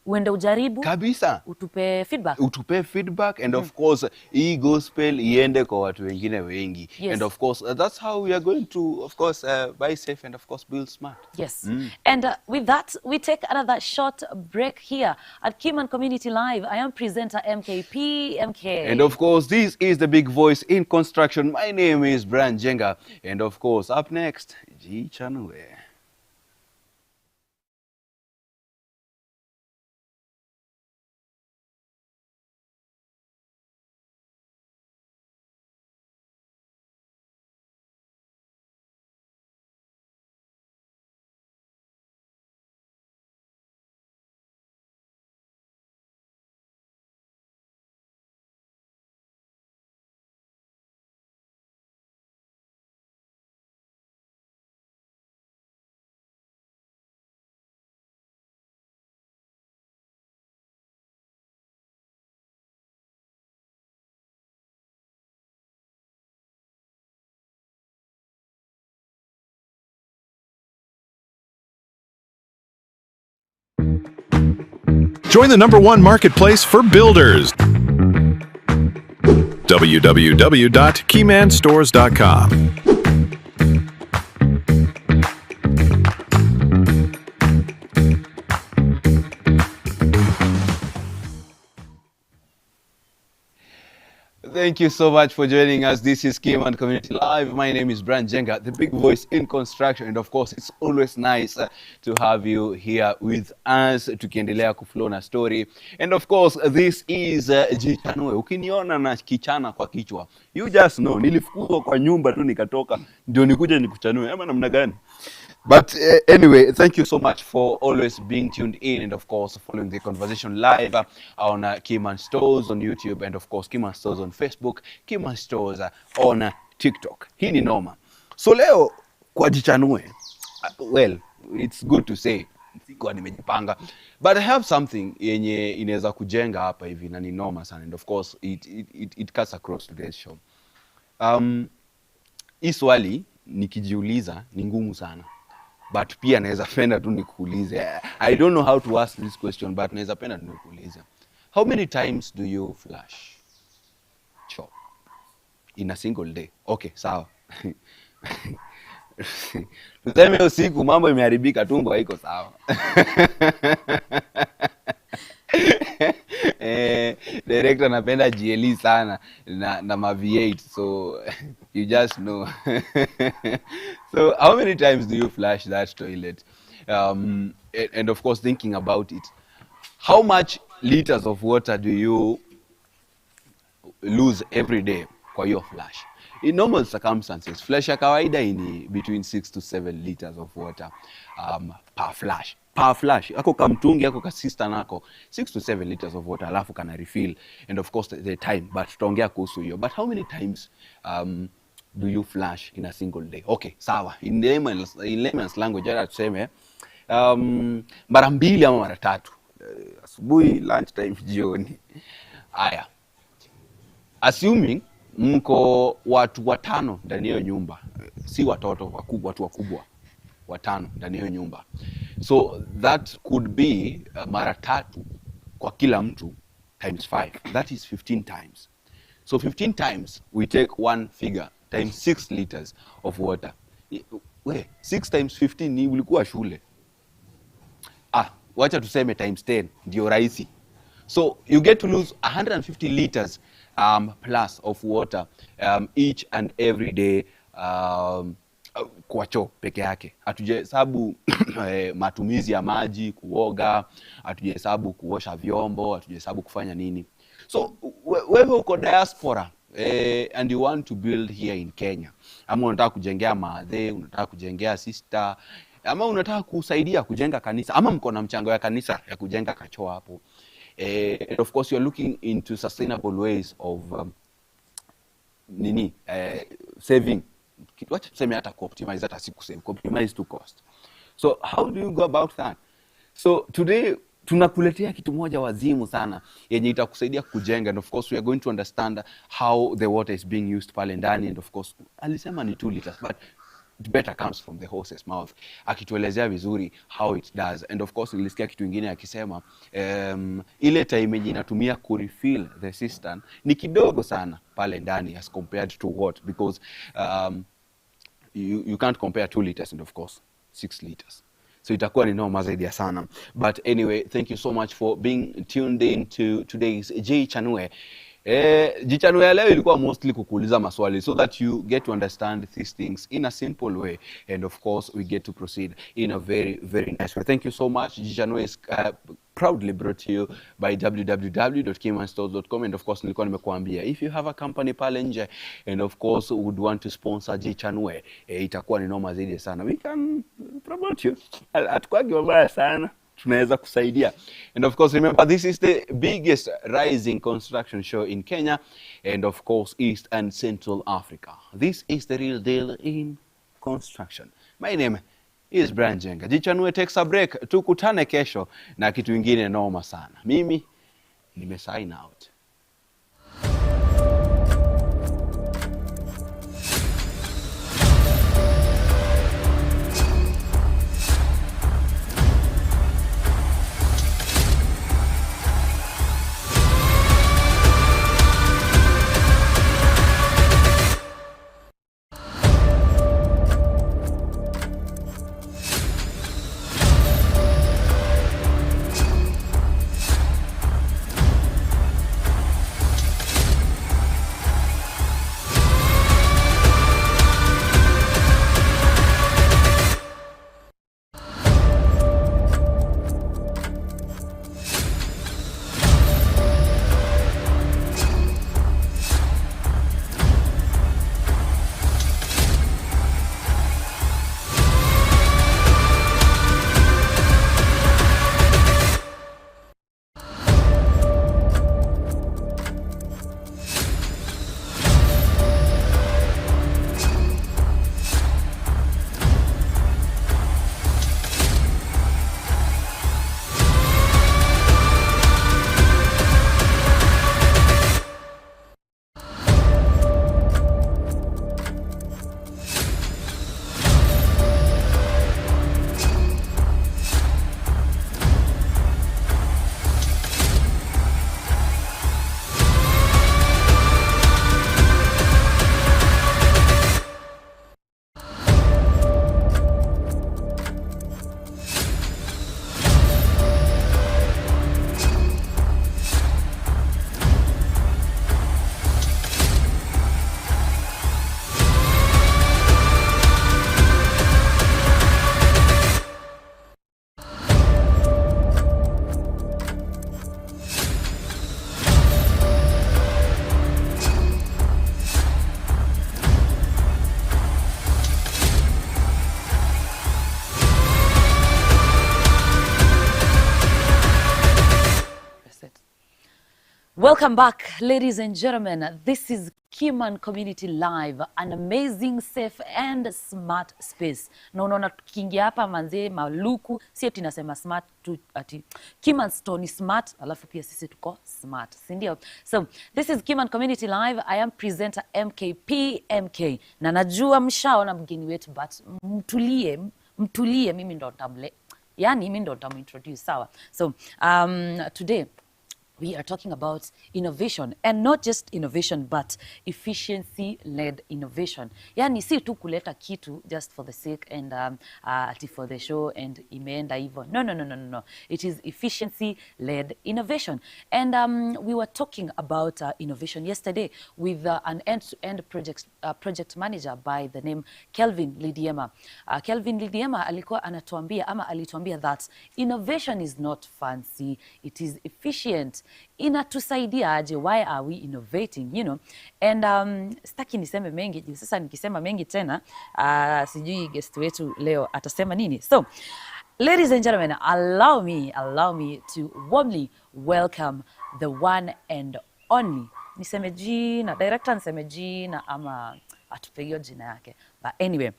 Uende ujaribu kabisa, utupe feedback, and of course hii gospel iende kwa watu wengine wengi. Yes. And of course that's how we are going to of course buy safe and of course build smart. Yes. And with that we take another short break here at Keyman Community Live. I am presenter MK. And of course this is the big voice in construction. My name is Brian Jenga, and of course up next G Chanue. Join the #1 marketplace for builders. www.keymanstores.com. Thank you so much for joining us. This is Keyman Community Live. My name is Brian Jenga, the big voice in construction. And of course, it's always nice to have you here with us, tukiendelea kuflow na story. And of course, this is Jichanue. Ukiniona na kichana kwa kichwa, you just know, nilifukuzwa kwa nyumba tu nikatoka, ndio nikuje nikuchanue. Ama namna gani? But anyway, thank you so much for always being tuned in and of course following the conversation live on Keyman Stores on YouTube and of course Keyman Stores on Facebook, Keyman Stores on TikTok. Hii ni noma. So leo kwa Jichanue, well, it's good to say, sikuwa nimejipanga, but I have something yenye inaweza kujenga hapa hivi na ni noma sana and of course it cuts across today's show. Hii swali nikijiuliza ni ngumu sana. But pia naweza penda tu nikuulize. I don't know how to ask this question, but naweza penda tu nikuulize. How many times do you flush choo in a single day? Okay, sawa. Tuseme usiku mambo imeharibika, tumbo haiko sawa. Director napenda GLE sana na ma V8, so you just know. So how many times do you flush that toilet? And of course thinking about it, how much liters of water do you lose every day kwa your flush? In normal circumstances, flush ya kawaida ni between 6 to 7 liters of water per flush. Per flush, ako kamtungi, ako kasista nako, 6 to 7 liters of water, alafu kana refill, and of course the time, but tutaongea kuhusu hiyo. But how many times do you flush in a single day? Okay, sawa. In layman's language, hata tuseme, mara 2 ama mara 3. Asubuhi, lunch time, jioni. Aya. Assuming mko watu 5 ndani ya nyumba, si watoto wakubwa, watu wakubwa 5 ndani ya nyumba. So that could be mara 3 kwa kila mtu times 5. That is 15 times. So 15 times we take one figure times 6 liters of water. 6 times 15 ni ulikuwa shule. Wacha tuseme times 10 ndio rahisi. So you get to lose 150 liters plus of water each and every day kwa choo peke yake. Hatujahesabu matumizi ya maji, kuoga, hatujahesabu kuosha vyombo, hatujahesabu kufanya nini. So wewe uko diaspora and you want to build here in Kenya, ama unataka kujengea maadhe, unataka kujengea sister, ama unataka kusaidia kujenga kanisa, ama mko na mchango ya kanisa ya kujenga kachoo hapo. And of course you're looking into sustainable ways of saving. Wacha tuseme hata optimize, hata si kusave, optimize to cost. So how do you go about that? So today tunakuletea kitu moja wazimu sana yenye itakusaidia kujenga, and of course we are going to understand how the water is being used pale ndani, and of course alisema ni 2 liters, but it better comes from the horse's mouth, akituelezea vizuri how it does. And of course nilisikia kitu kingine akisema ile time yenye inatumia ku refill the cistern ni kidogo sana pale ndani as compared to what, because you can't compare 2 liters and of course 6 liters. So itakuwa ni noma zaidi sana. But anyway, thank you so much for being tuned in to today's Jichanue. Jichanue leo ilikuwa mostly kukuuliza maswali so that you get to understand these things in a simple way, and of course we get to proceed in a very, very nice way. Thank you so much. Jichanue is proudly brought to you by www.keymanstores.com, and of course nilikuwa nimekuambia if you have a company pale nje and of course would want to sponsor Jichanue, itakuwa ni noma zaidi sana. We can promote you. Hatukwagi wabaya sana, tunaweza kusaidia. And of course remember, this is the biggest rising construction show in Kenya and of course East and Central Africa. This is the real deal in construction. My name is Brian Jenga. Jichanue takes a break. Tukutane kesho na kitu ingine noma sana. Mimi nime-sign out. Welcome back, ladies and gentlemen. This is Keyman Community Live, an amazing, safe and smart space. Na unaona tukiingia hapa manze maluku, si ati nasema smart tu ati Keyman Store ni smart, alafu pia sisi tuko smart, si ndio? So, this is Keyman Community Live. I am presenter MK. Na najua mshaona mgeni wetu, but mtulie, mimi ndo tamle. Yani mimi ndo tamintroduce, sawa. So, today we are talking about innovation, and not just innovation but efficiency-led innovation. Yani si tu kuleta kitu just for the sake and ati for the show and imeenda hivyo. No. It is efficiency-led innovation. And we were talking about innovation yesterday with an end-to-end project manager by the name Kelvin Lidiema. Kelvin Lidiema alikuwa anatuambia ama alituambia that innovation is not fancy, it is efficient. Inatusaidia aje? Why are we innovating, you know? And sitaki niseme mengi juu sasa nikisema mengi tena sijui guest wetu leo atasema nini. So, ladies and gentlemen, allow me to warmly welcome the one and only. Niseme jina, director niseme jina ama atupegio jina yake. But anyway,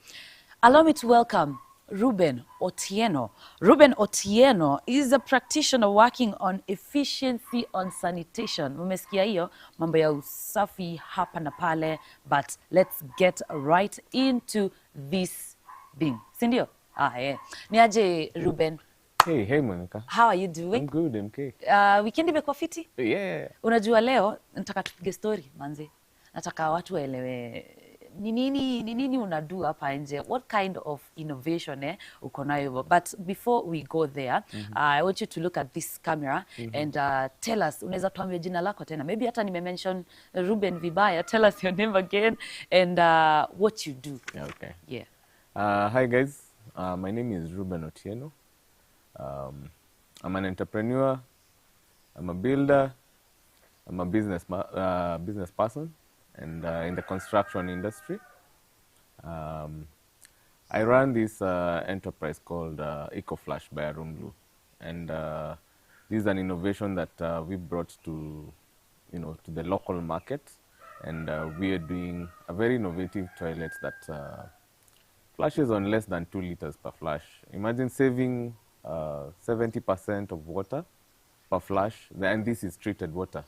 allow me to welcome Ruben Otieno. Ruben Otieno is a practitioner working on efficiency on sanitation. Umesikia hiyo mambo ya usafi hapa na pale, but let's get right into this thing. Sindio? Yeah. Niaje Ruben? Hey Monica. How are you doing? I'm good, MK. Weekend imekuwa fiti? Yeah. Unajua leo nataka tupige story manze. Nataka watu waelewe ni nini unadu hapa nje, what kind of innovation uko nayo. But before we go there, I want you to look at this camera and tell us, unaweza tuambia jina lako tena, maybe hata nimemention Ruben vibaya, tell us your name again and what you do. Okay. Yeah. Hi guys, my name is Ruben Otieno. I'm an entrepreneur, I'm a builder, I'm a business person, and in the construction industry. I run this enterprise called EcoFlush by Arumlu, and this is an innovation that we brought to the local market, and we are doing a very innovative toilet that flushes on less than 2 liters per flush. Imagine saving 70% of water per flush, and this is treated water.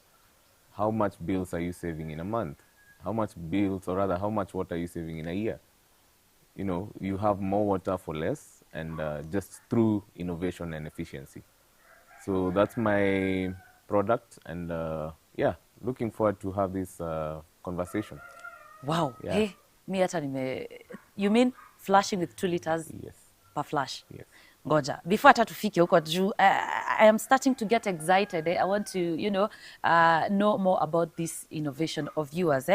How much bills are you saving in a month? How much bills, or rather, how much water are you saving in a year? You know, you have more water for less, and just through innovation and efficiency. So that's my product, and yeah, looking forward to have this conversation. Wow. Yeah. Hey, mi hata you mean flushing with 2 liters Yes. per flush? Yes. Ngoja, before hata tufike huko juu, I am starting to get excited. I want to, know more about this innovation of yours.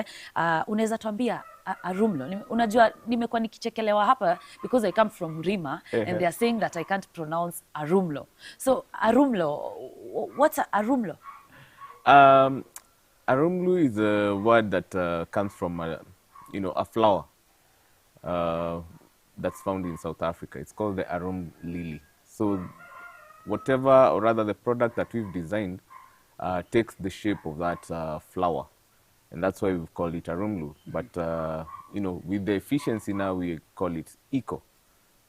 Unaweza tuambia Arumlo? Unajua nimekuwa nikichekelewa hapa because I come from Rima and they are saying that I can't pronounce Arumlo. So Arumlo, what's Arumlo? Arumlu is a word that comes from a flower that's found in South Africa. It's called the arum lily. So whatever, or rather the product that we've designed takes the shape of that flower. And that's why we've called it Arumlu. But, with the efficiency now, we call it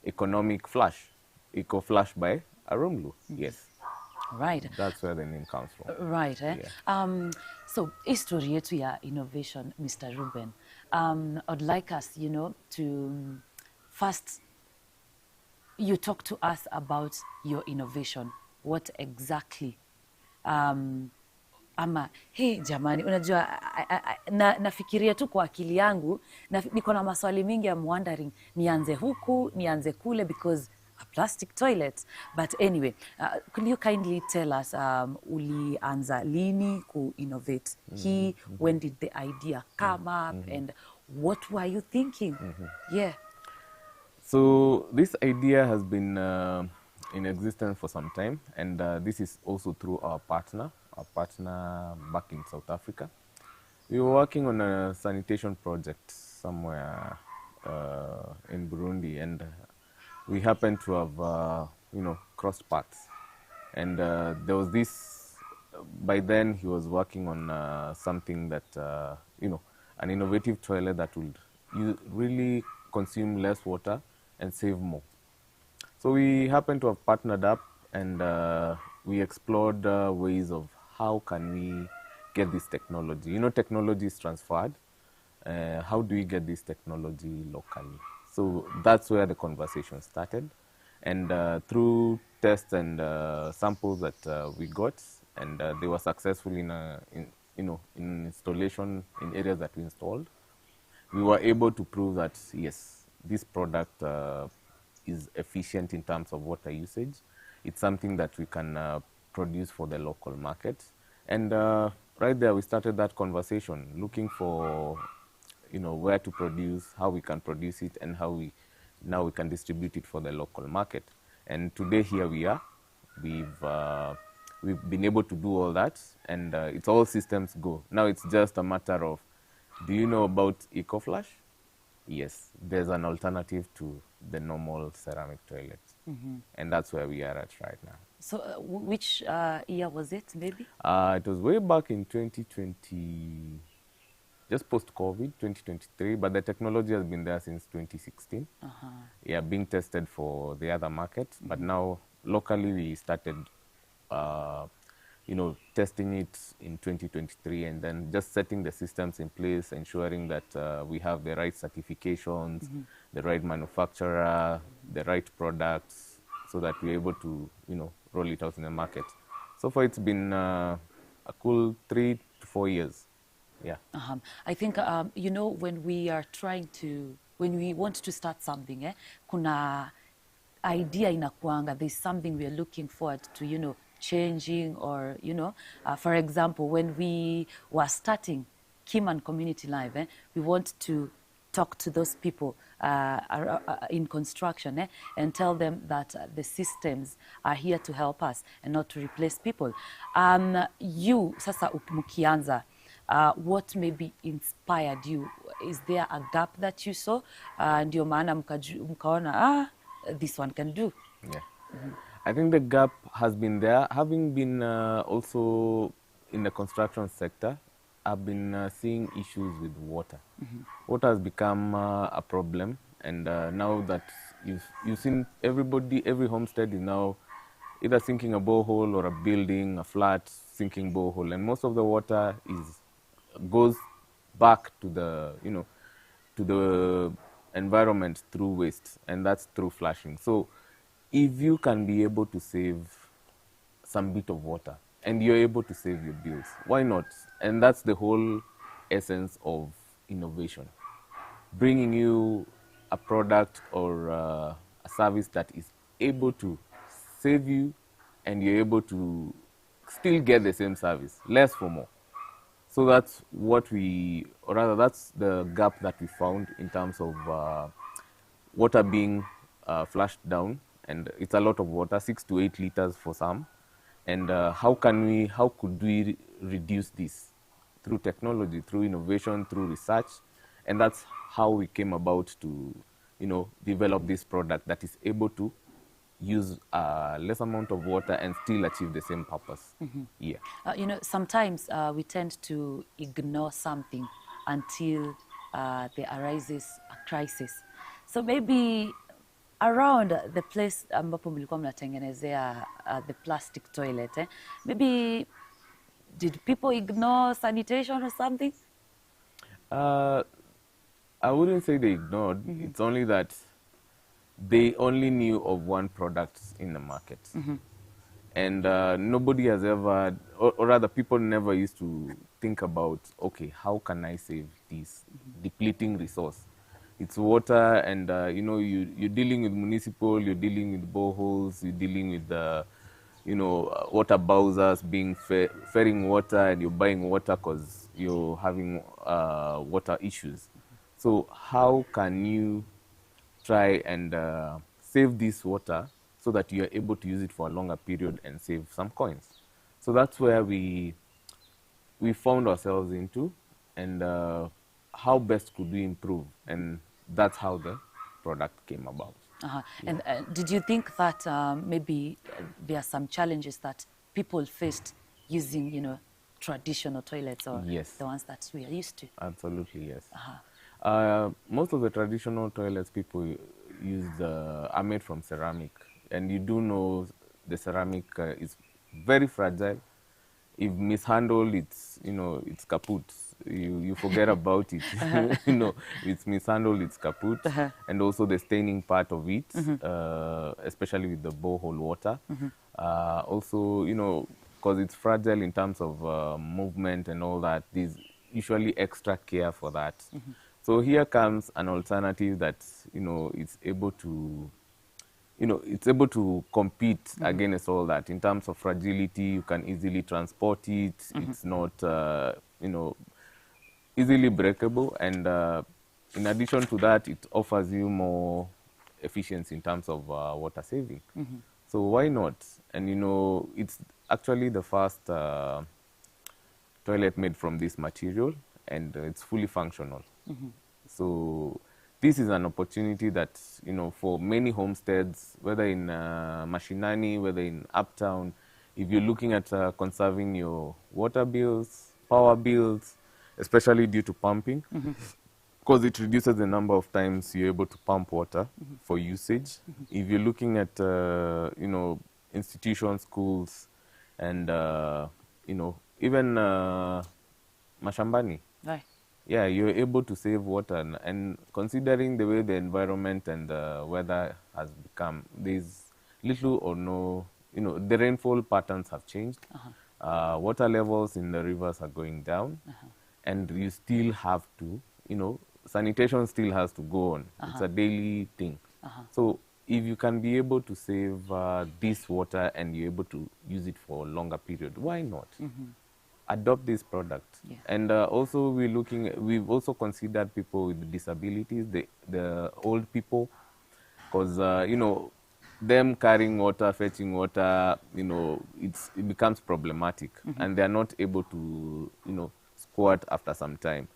economic flush. EcoFlush by Arumlu, yes. Right. That's where the name comes from. Right. Yeah. So, history yetu ya innovation, Mr. Ruben. I'd like us, to first, you talk to us about your innovation. What exactly? Ama, hey jamani, unajua, nafikiria tu kwa akili yangu, niko na maswali mingi, I'm wondering, nianze huku, nianze kule, because a plastic toilet. But anyway, could you kindly tell us, ulianza lini ku innovate hii? When did the idea come up, and what were you thinking? Yeah. So this idea has been in existence for some time, and this is also through our partner back in South Africa. We were working on a sanitation project somewhere in Burundi, and we happened to have crossed paths, and there was this by then he was working on something that, an innovative toilet that would really consume less water and save more. So we happened to have partnered up, and we explored ways of how can we get this technology. Technology is transferred. How do we get this technology locally? So that's where the conversation started. And through tests and samples that we got, and they were successful in installation in areas that we installed, we were able to prove that, yes, this product is efficient in terms of water usage. It's something that we can produce for the local market. And right there, we started that conversation, looking for, where to produce, how we can produce it, and how we can distribute it for the local market. And today, here we are. We've been able to do all that, and it's all systems go. Now it's just a matter of, do you know about EcoFlush? Yes, there's an alternative to the normal ceramic toilets. And that's where we are at right now. So which year was it, maybe? It was way back in 2020, just post-COVID, 2023, but the technology has been there since 2016. Yeah, being tested for the other markets, but now locally we started testing it in 2023, and then just setting the systems in place, ensuring that we have the right certifications, the right manufacturer, the right products, so that we're able to, roll it out in the market. So far, it's been a cool 3 to 4 years. Yeah. I think, when we are when we want to start something, kuna idea inakuanga, there's something we are looking forward to, changing, or, for example, when we were starting Keyman Community Live, we want to talk to those people in construction and tell them that the systems are here to help us and not to replace people. You, sasa mukianza, what maybe inspired you? Is there a gap that you saw? Ndio maana mkaona, this one can do. Yeah. I think the gap has been there. Having been also in the construction sector, I've been seeing issues with water. Water has become a problem, and now that you've seen every homestead is now either sinking a borehole or a building, a flat sinking borehole, and most of the water goes back to the environment through waste, and that's through flushing. So if you can be able to save some bit of water and you're able to save your bills, why not? And that's the whole essence of innovation. Bringing you a product or a service that is able to save you, and you're able to still get the same service, less for more. So that's that's the gap that we found in terms of water being flushed down, and it's a lot of water, 6 to 8 liters for some. And how could we reduce this? Through technology, through innovation, through research, and that's how we came about to, develop this product that is able to use a less amount of water and still achieve the same purpose. Yeah. Sometimes we tend to ignore something until there arises a crisis. So maybe around the place ambapo mlikuwa mnatengenezea the plastic toilet, maybe did people ignore sanitation or something? I wouldn't say they ignored. It's only that they only knew of one product in the market. And nobody has ever, or rather people never used to think about, okay, how can I save this depleting resource? It's water, and you're dealing with municipal, you're dealing with boreholes, you're dealing with water bowsers being ferrying water, and you're buying water because you're having water issues. So how can you try and save this water so that you are able to use it for a longer period and save some coins? So that's where we found ourselves into, and how best could we improve, and that's how the product came about. Yeah. And did you think that maybe there are some challenges that people faced using, you know, traditional toilets or Yes. the ones that we are used to? Absolutely, yes. Uh-huh. Most of the traditional toilets people use are made from ceramic, and you do know the ceramic is very fragile. If mishandled, it's, you know, it's kaput. You forget about it. You know, it's mishandled, it's kaput. And also the staining part of it, especially with the borehole water. Also, you know, because it's fragile in terms of movement and all that, there's usually extra care for that. So here comes an alternative that, you know, it's able to, you know, it's able to compete against all that. In terms of fragility, you can easily transport it. It's not, you know, easily breakable. And in addition to that, it offers you more efficiency in terms of water saving. So why not? And, you know, it's actually the first toilet made from this material, and it's fully functional. So this is an opportunity that, you know, for many homesteads, whether in Mashinani, whether in Uptown, if you're looking at conserving your water bills, power bills, especially due to pumping, because it reduces the number of times you're able to pump water for usage. If you're looking at, you know, institutions, schools, and, you know, even mashambani. Right. Yeah, you're able to save water. And considering the way the environment and the weather has become, there's little or no, you know, the rainfall patterns have changed. Water levels in the rivers are going down. And you still have to, you know, sanitation still has to go on. It's a daily thing. So if you can be able to save this water and you're able to use it for a longer period, why not? Adopt this product. Yeah. And also we've also considered people with disabilities, the old people, because you know, them carrying water, fetching water, you know, it becomes problematic, and they're not able to, you know, squat after some time.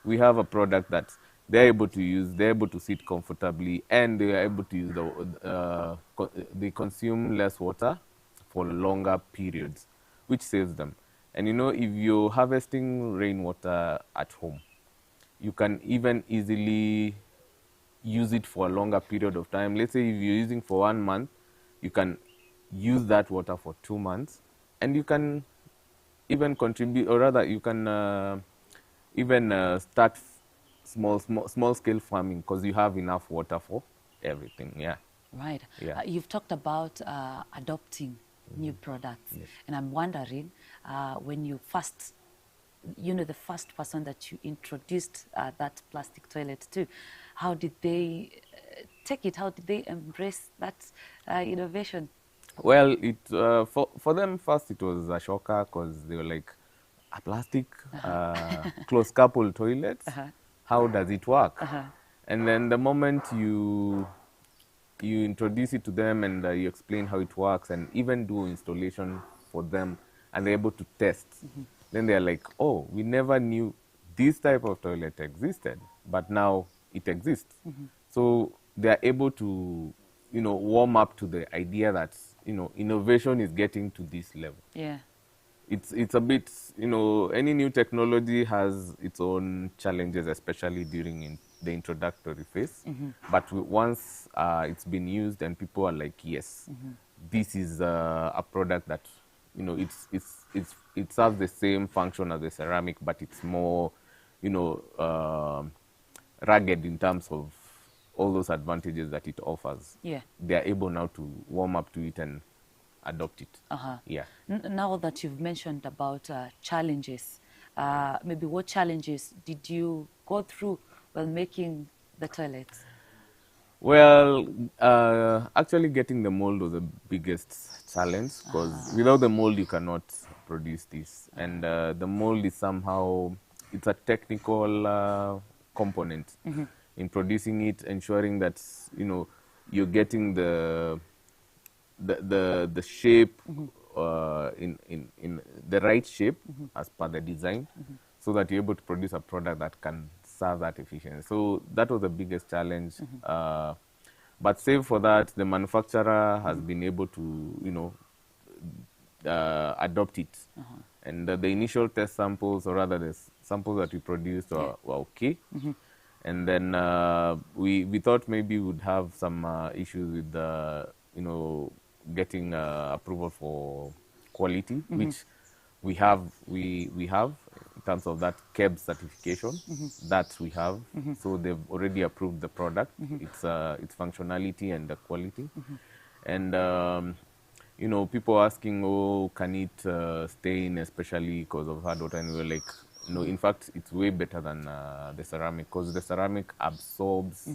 We have a product that they're able to use, they're able to sit comfortably, and they are able to use they consume less water for longer periods, which saves them. And, you know, if you're harvesting rainwater at home, you can even easily use it for a longer period of time. Let's say if you're using for 1 month, you can use that water for 2 months, and you can even contribute, or rather you can even start small scale farming, because you have enough water for everything. Yeah. Right. Yeah. You've talked about adopting new products. Yes. And I'm wondering, when you first, you know, the first person that you introduced that plastic toilet to, how did they take it? How did they embrace that innovation? Well, for them first it was a shocker, because they were like, a plastic closed couple toilet? How does it work? And then the moment you introduce it to them and you explain how it works and even do installation for them, and they're able to test, then they're like, oh, we never knew this type of toilet existed, but now it exists. So they're able to, you know, warm up to the idea that, you know, innovation is getting to this level. Yeah. It's a bit, you know, any new technology has its own challenges, especially during the introductory phase. But once it's been used and people are like, yes, this is a product that, you know, it serves the same function as the ceramic, but it's more, you know, rugged in terms of all those advantages that it offers. Yeah. They are able now to warm up to it and adopt it. Yeah. Now that you've mentioned about challenges, maybe what challenges did you go through while making the toilets? Well, actually getting the mold was the biggest challenge, because without the mold you cannot produce this. And the mold is somehow, it's a technical component in producing it, ensuring that, you know, you're getting the shape in the right shape as per the design, so that you're able to produce a product that can serve that efficiency. So that was the biggest challenge. But save for that, the manufacturer has been able to, you know, adopt it. And the initial test samples, or rather the samples that we produced were okay. And then we thought maybe we would have some issues with getting approval for quality, which we have in terms of that KEB certification that we have. So they've already approved the product, its functionality and the quality. And people asking, oh, can it stain, especially because of hard water? And we were like, no, in fact, it's way better than the ceramic, because the ceramic absorbs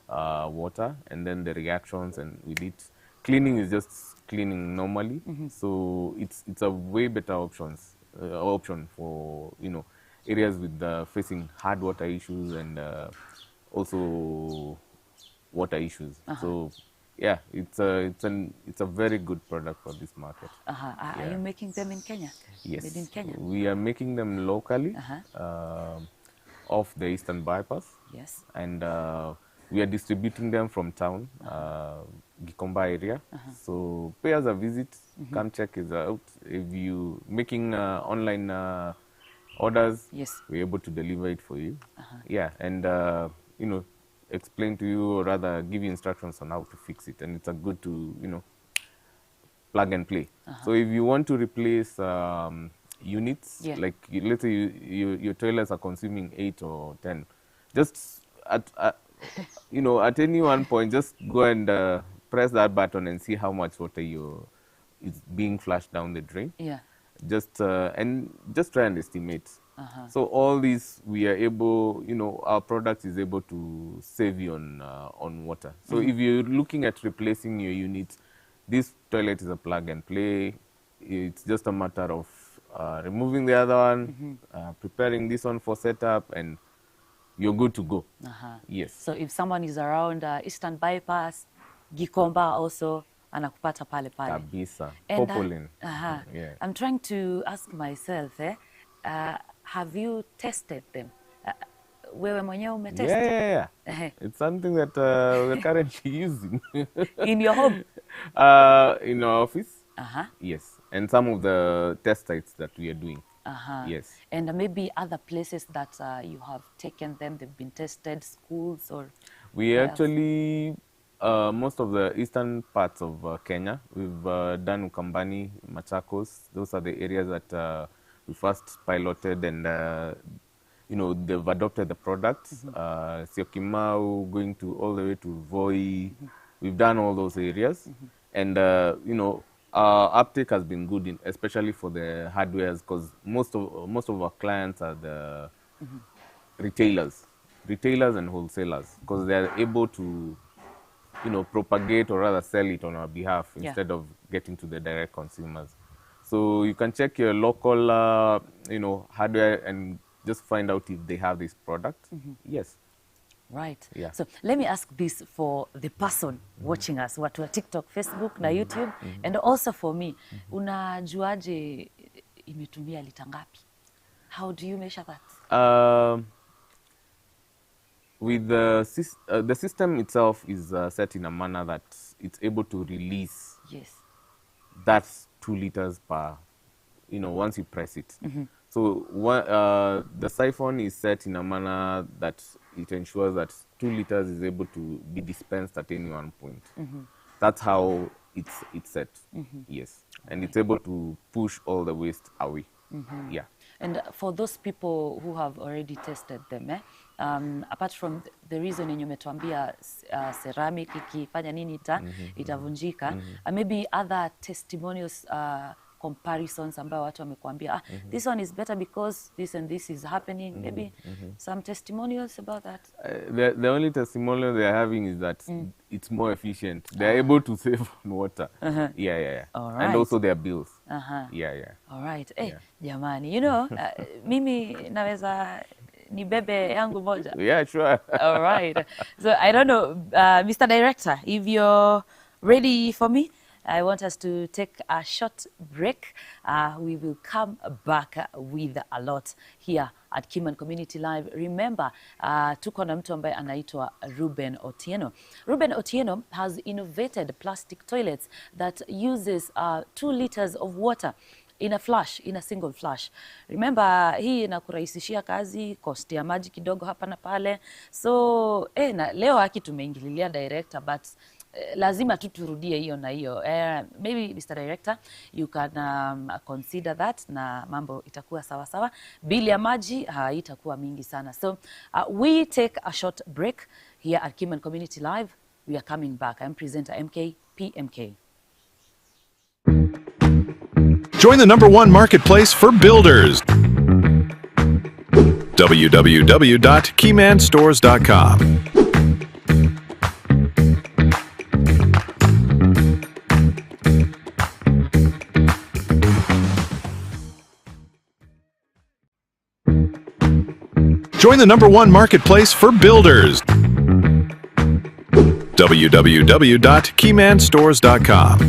water, and then the reactions, and with it, cleaning is just cleaning normally. So it's a way better option for areas with facing hard water issues and also water issues. So yeah, it's a very good product for this market. Are you making them in Kenya? Yes, made in Kenya? We are making them locally off the Eastern Bypass. Yes. And we are distributing them from town, Gikomba area. So pay us a visit, come check it out. If you making online orders, yes, we're able to deliver it for you. Yeah, and explain to you, or rather give you instructions on how to fix it. And it's a good to plug and play. So if you want to replace units, like let's say your toilets are consuming 8 or 10, just at any one point, just go and press that button and see how much water is being flushed down the drain. Yeah. Just try and estimate. So all these, we are able, our product is able to save you on water. So if you're looking at replacing your units, this toilet is a plug and play. It's just a matter of removing the other one, preparing this one for setup, and you're good to go. Yes. So if someone is around Eastern Bypass, Gikomba also, anakupata pale pale. Kabisa. And Popolin. yeah. I'm trying to ask myself, have you tested them? Wewe mwenyewe umetest? Yeah. It's something that we're currently using. In your home? In our office. Yes. And some of the test sites that we are doing. Yes. And maybe other places that you have taken them, they've been tested, schools or... We actually, most of the eastern parts of Kenya, we've done Ukambani, Machakos. Those are the areas that we first piloted, and they've adopted the products. Syokimau, going to all the way to Voi. We've done all those areas. And, our uptake has been good, especially for the hardwares, because most of our clients are the retailers and wholesalers, because they are able to, propagate or rather sell it on our behalf instead of getting to the direct consumers. So you can check your local, hardware and just find out if they have this product. Yes. Right. Yeah. So let me ask this for the person watching us, watu wa TikTok, Facebook na YouTube, and also for me. Unajuaje imetumia lita ngapi? How do you measure that? With the system itself is set in a manner that it's able to release. Yes. That's 2 liters per, once you press it. So the siphon is set in a manner that it ensures that 2 liters is able to be dispensed at any one point. That's how it's set. Yes. And it's able to push all the waste away. Yeah. And for those people who have already tested them, apart from the reason yenye umetuambia ceramic ikifanya nini itavunjika, maybe other testimonials, comparisons ambayo watu wamekuambia, this one is better because this and this is happening. Maybe some testimonials about that. The only testimonial they are having is that it's more efficient. They are able to save on water. Yeah. All right. And also their bills. Yeah. All right. Jamani, mimi naweza nibebe yangu moja. Yeah, sure. All right. So I don't know, Mr. Director, if you're ready for me, I want us to take a short break. We will come back with a lot here at Keyman Community Live. Remember, tuko na mtu ambaye anaitwa Ruben Otieno. Ruben Otieno has innovated plastic toilets that uses 2 liters of water in a single flush. Remember, hii inakurahisishia kazi, cost ya maji kidogo hapa na pale. So, na leo haki tumeingililia director, but lazima tu turudie hiyo na hiyo. Maybe Mr. Director, you can consider that na mambo itakuwa sawa sawa. Bili ya maji haitakuwa mingi sana. So, we take a short break here at Keyman Community Live. We are coming back. I'm presenter MK PMK. Join the #1 marketplace for builders. www.keymanstores.com. Join the #1 marketplace for builders. www.keymanstores.com.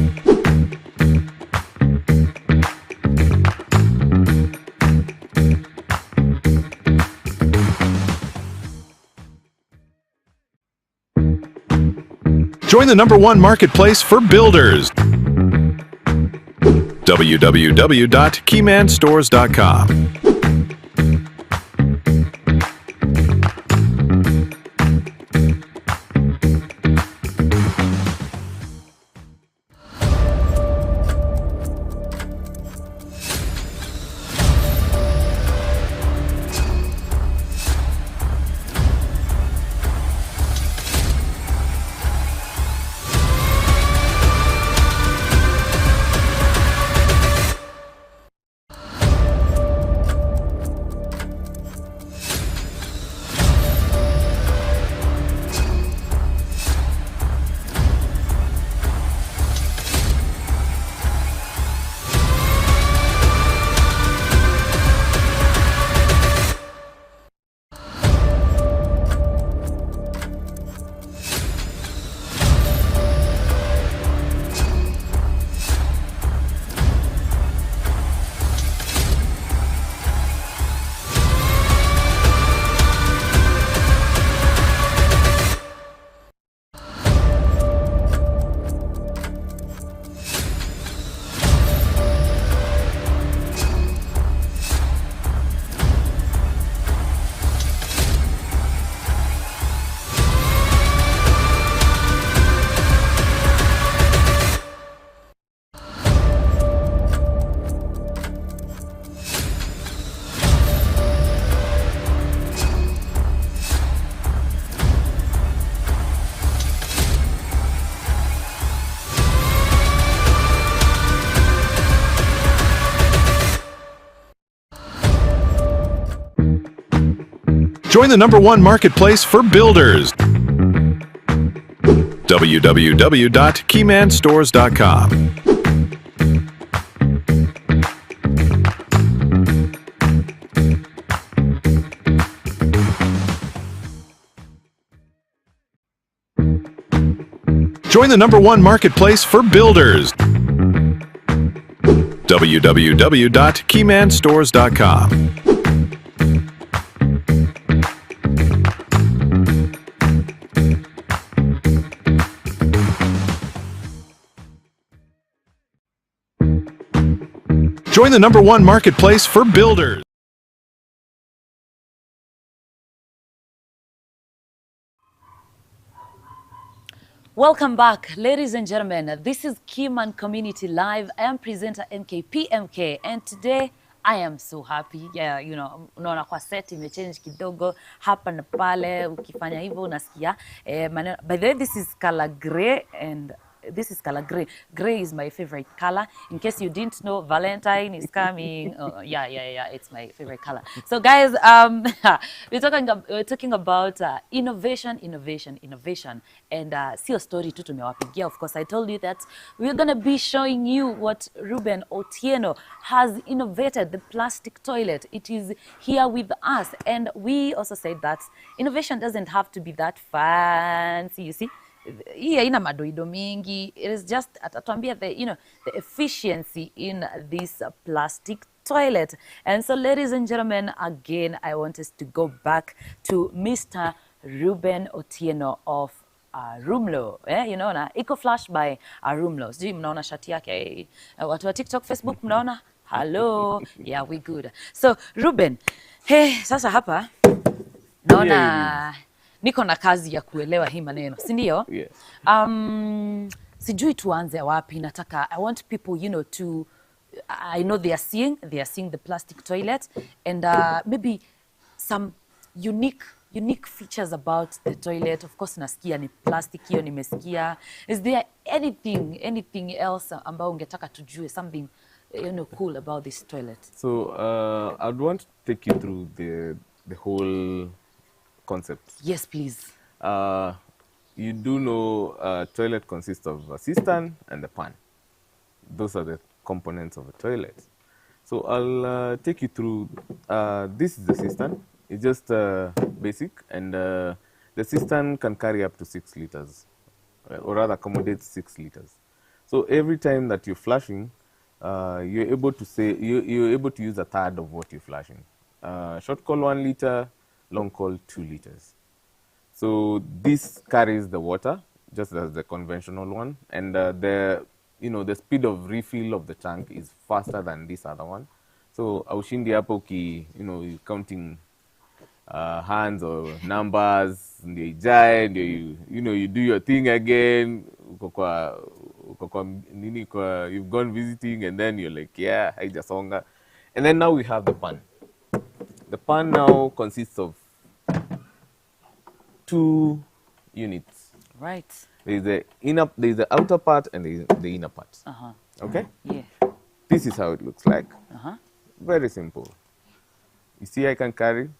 Join the #1 marketplace for builders. www.keymanstores.com. Join the #1 marketplace for builders. www.keymanstores.com. Join the #1 marketplace for builders. www.keymanstores.com. Join the #1 marketplace for builders. Welcome back, ladies and gentlemen. This is Keyman Community Live. I am presenter MKPMK, and today I am so happy. Yeah, you know, unaona kwa set imechange kidogo hapa na pale, ukifanya hivyo unasikia. By the way, this is color gray and this is color gray. Gray is my favorite color. In case you didn't know, Valentine is coming. Yeah, it's my favorite color. So guys, we're talking about innovation. And see a story tu tumewapigia. Of course, I told you that we're going to be showing you what Ruben Otieno has innovated, the plastic toilet. It is here with us. And we also said that innovation doesn't have to be that fancy, you see. hii haina madoido mingi. It is just atatuambia the the efficiency in this plastic toilet. And so, ladies and gentlemen, again, I want us to go back to Mr. Ruben Otieno of Rumlo, na EcoFlush by Rumlo. Sijui mnaona shati yake, watu wa TikTok, Facebook mnaona? Hello, yeah, we good. So Ruben, sasa hapa naona niko na kazi ya kuelewa hii maneno, si ndio? Yes. Sijui tuanze wapi. Nataka, I want people, to, I know they are seeing the plastic toilet, and maybe some unique features about the toilet. Of course, nasikia ni plastic, hiyo nimesikia. Is there anything else ambao ungetaka tujue, something cool about this toilet? So I'd want to take you through the whole concept. Yes, please. You do know a toilet consists of a cistern and a pan. Those are the components of a toilet. So I'll take you through. This is the cistern. It's just basic, and the cistern can carry up to 6 liters, or rather accommodate 6 liters. So every time that you're flushing, you're able to use a third of what you're flushing. Short call 1 liter, long call 2 liters. So this carries the water just as the conventional one, and the speed of refill of the tank is faster than this other one. So aushindi hapo you're counting hands or numbers, ndio ijae, ndio you do your thing again. You've gone visiting, and then you're like, yeah, haijasonga. And then now we have the pan. The pan now consists of 2 units. Right. There's the outer part and the inner part. Okay? Yeah. This is how it looks like. Very simple. You see, I can carry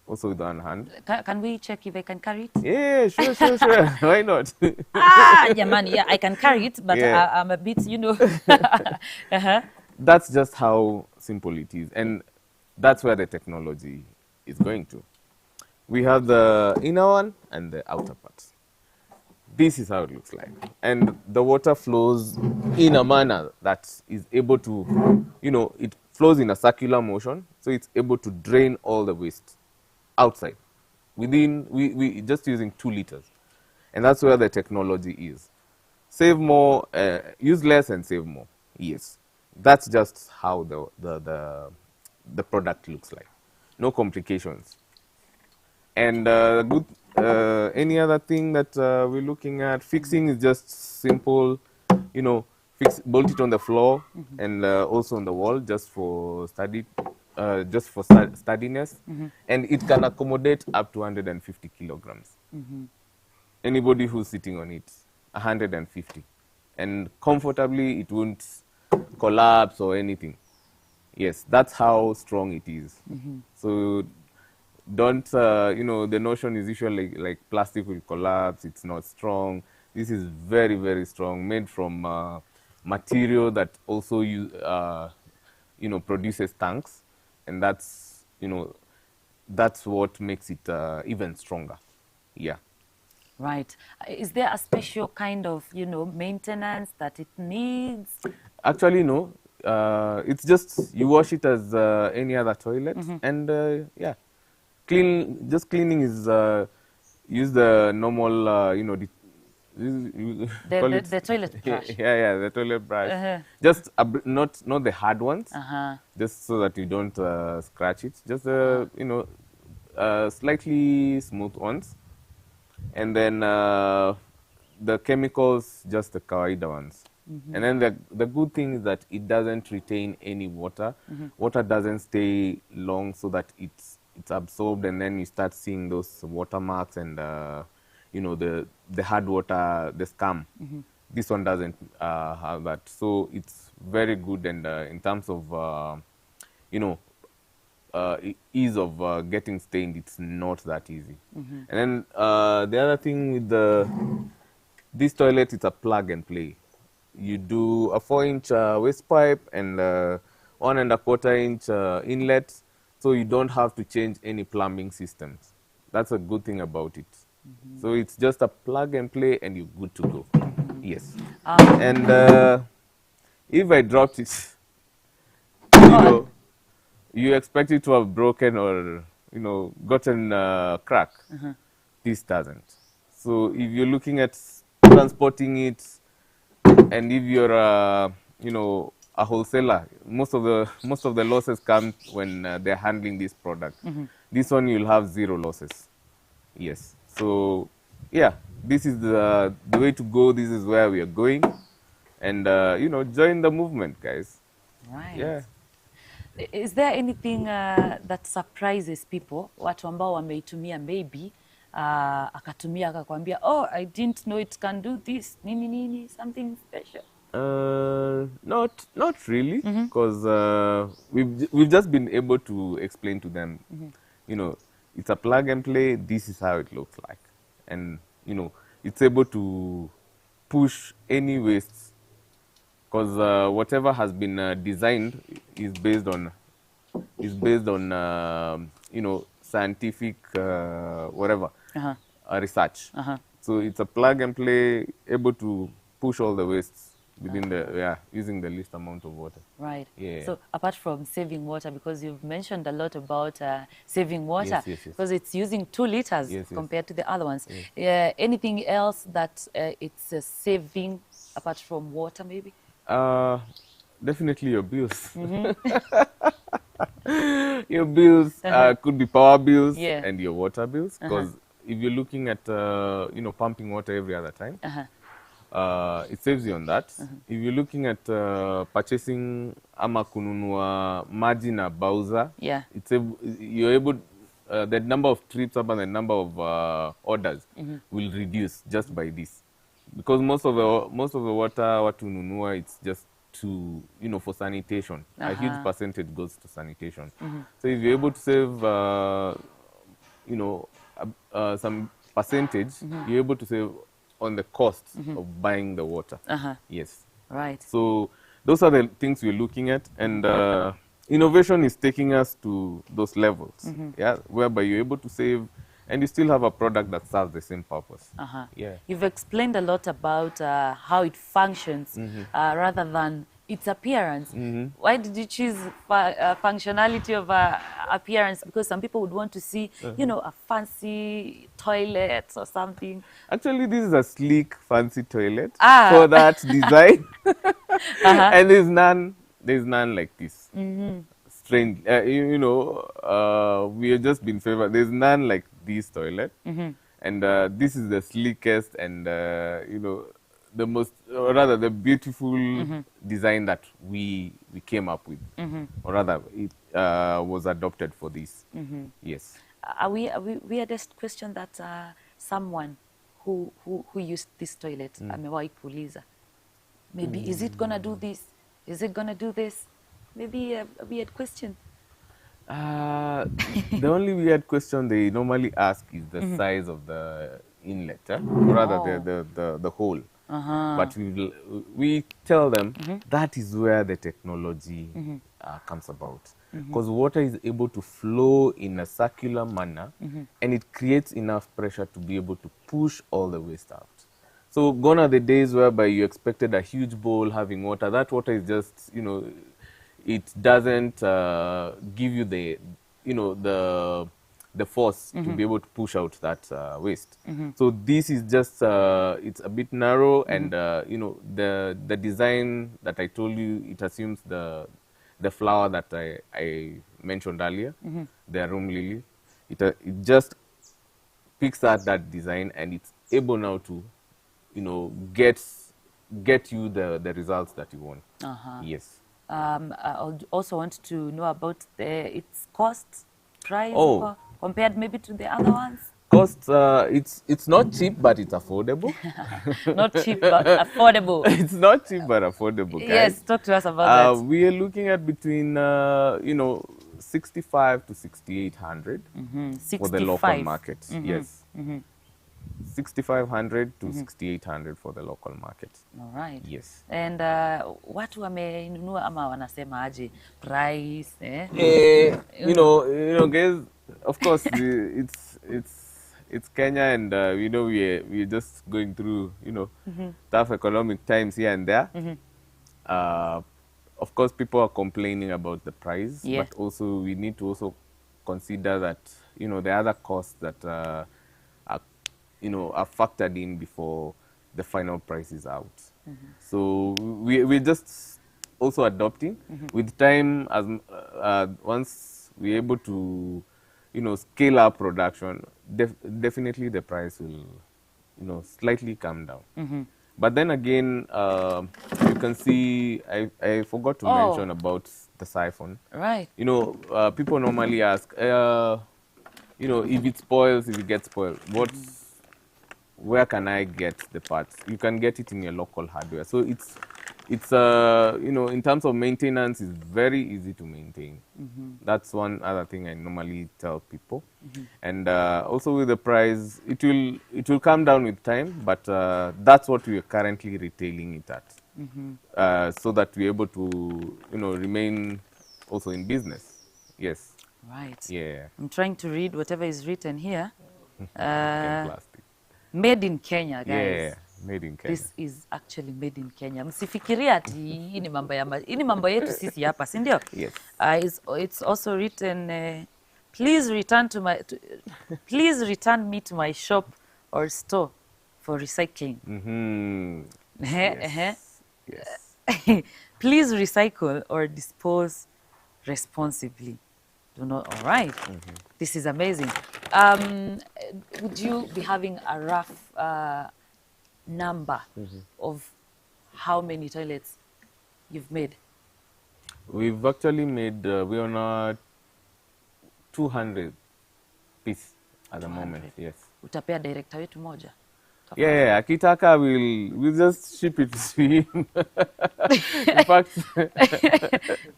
also with one hand. Can we check if I can carry it? Yeah, sure. Why not? Jamani, yeah, I can carry it, but Yeah. I'm a bit, That's just how simple it is. And that's where the technology is going to. We have the inner one and the outer part. This is how it looks like. And the water flows in a manner that is able to, it flows in a circular motion, so it's able to drain all the waste outside. We just using 2 liters. And that's where the technology is. Save more, use less and save more. Yes. That's just how the product looks like. No complications. And any other thing that we're looking at, fixing is just simple, bolt it on the floor and also on the wall just for steadiness. And it can accommodate up to 150 kilograms. Anybody who's sitting on it, 150. And comfortably, it won't collapse or anything. Yes, that's how strong it is. So don't, the notion is usually like plastic will collapse, it's not strong. This is very, very strong, made from material that also produces tanks. And that's, that's what makes it even stronger. Yeah. Right. Is there a special kind of, maintenance that it needs? Actually, no. It's just, you wash it as any other toilet. And, yeah. Cleaning is, use the normal, the toilet brush. Yeah, the toilet brush. Just not the hard ones, just so that you don't scratch it. Just slightly smooth ones, and then the chemicals, just the kawaida ones. And then the good thing is that it doesn't retain any water. Water doesn't stay long, so that it's absorbed, and then you start seeing those watermarks and the hard water, the scum. This one doesn't have that, so it's very good. And in terms of ease of getting stained, it's not that easy. And then the other thing with this toilet, it's a plug and play. You do a 4-inch waste pipe and 1 1/4-inch inlet, so you don't have to change any plumbing systems. That's a good thing about it. So it's just a plug and play and you're good to go. Yes. Um, And if I dropped it, you know, you expect it to have broken or, you know, gotten crack. This doesn't. So if you're looking at transporting it, and if you're, you know, a wholesaler, most of the losses come when they're handling this product. This one you'll have zero losses. Yes. So yeah, this is the way to go. This is where we are going, and you know, join the movement, guys. right. Yeah. Is there anything that surprises people? Watu ambao wameitumia maybe akatumia akakwambia, oh, I didn't know it can do this. Nini nini, something special. Not really, because we've just been able to explain to them, you know, it's a plug and play. This is how it looks like, and you know, it's able to push any wastes, because whatever has been designed is based on you know, scientific whatever research. So it's a plug and play, able to push all the wastes within the using the least amount of water. Right. Yeah. So apart from saving water, because you've mentioned a lot about saving water, Yes. because it's using 2 liters compared to the other ones. Anything else that it's saving apart from water, maybe? Definitely your bills. Your bills could be power bills and your water bills, because if you're looking at you know, pumping water every other time, it saves you on that. If you're looking at purchasing ama kununua maji na bauza, you're able the number of trips and the number of orders will reduce just by this, because most of the water watu nunua, it's just to, you know, for sanitation. A huge percentage goes to sanitation. So if you're able to save you know, some percentage, you're able to save on the cost of buying the water. Yes. Right. So those are the things we're looking at, and innovation is taking us to those levels, whereby you're able to save and you still have a product that serves the same purpose. Yeah. You've explained a lot about how it functions rather than its appearance. Why did you choose functionality of appearance? Because some people would want to see, you know, a fancy toilet or something. Actually, this is a sleek, fancy toilet for that design, and there's none like this. Strange, you know, we have just been favored. There's none like this toilet, and this is the sleekest and you know, the most, or rather the beautiful design that we came up with, or rather it was adopted for this. Yes. Are we weirdest question that someone who used this toilet amewahi kuuliza, maybe is it gonna do this, is it gonna do this? Maybe a weird question. The only weird question they normally ask is the size of the inlet, or rather the hole. But we tell them that is where the technology comes about. Because water is able to flow in a circular manner, and it creates enough pressure to be able to push all the waste out. So gone are the days whereby you expected a huge bowl having water. That water is just, you know, it doesn't give you the, you know, the force to be able to push out that waste. So this is just, it's a bit narrow, and you know, the design that I told you, it assumes the flower that I mentioned earlier, the room lily. It just picks at that design, and it's able now to, you know, get you the results that you want. Yes. I also want to know about its cost, price, compared maybe to the other ones. Cost, it's not cheap, but it's affordable. Not cheap, but affordable. It's not cheap, but affordable, guys. Yes, talk to us about that. We are looking at between, you know, 6,500 to 6,800 for the local market. Yes. 6,500 to 6,800 for the local market. All right. Yes. And watu wamenunua ama wanasema aje price? You know, guys. Of course, it's Kenya, and we're just going through tough economic times here and there. Of course, people are complaining about the price, Yeah. but also we need to also consider that the other costs that are factored in before the final price is out. So we're just also adopting with time. As once we're able to scale up production, definitely the price will slightly come down. But then again, you can see I forgot to mention about the siphon. Right. People normally ask, if it spoils, if it gets spoiled, where can I get the parts? You can get it in your local hardware. So it's in terms of maintenance, it's very easy to maintain. That's one other thing I normally tell people. And also with the price, it will come down with time, but that's what we are currently retailing it at, so that we're able to remain also in business. Yes. Right. Yeah. I'm trying to read whatever is written here. And plastic. Made in Kenya, guys. Yeah, made in Kenya. This is actually made in Kenya. Msifikiria ati hii ni mambo yetu sisi hapa, si ndio? Yes. It's also written, please return me to my shop or store for recycling. Yes. Please recycle or dispose responsibly. Do not. All right. This is amazing. Would you be having a rough number of how many toilets you've made? We've actually made, we're on a 200 piece at the moment. Yes. Utapea director wetu moja. Yeah, akitaka we'll just ship it to him. In fact,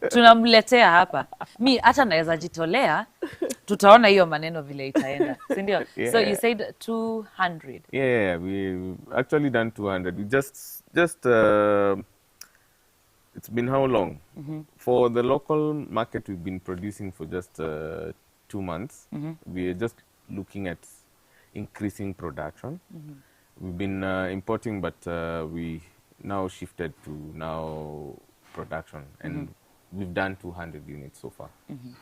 tunamletea hapa. Mi hata naweza jitolea, tutaona hiyo maneno vile itaenda. Si ndio? Yeah. So you said 200. Yeah, we've actually done 200. We just it's been how long? For the local market, we've been producing for just 2 months. We're just looking at increasing production. We've been importing, but we now shifted to now production, and we've done 200 units so far.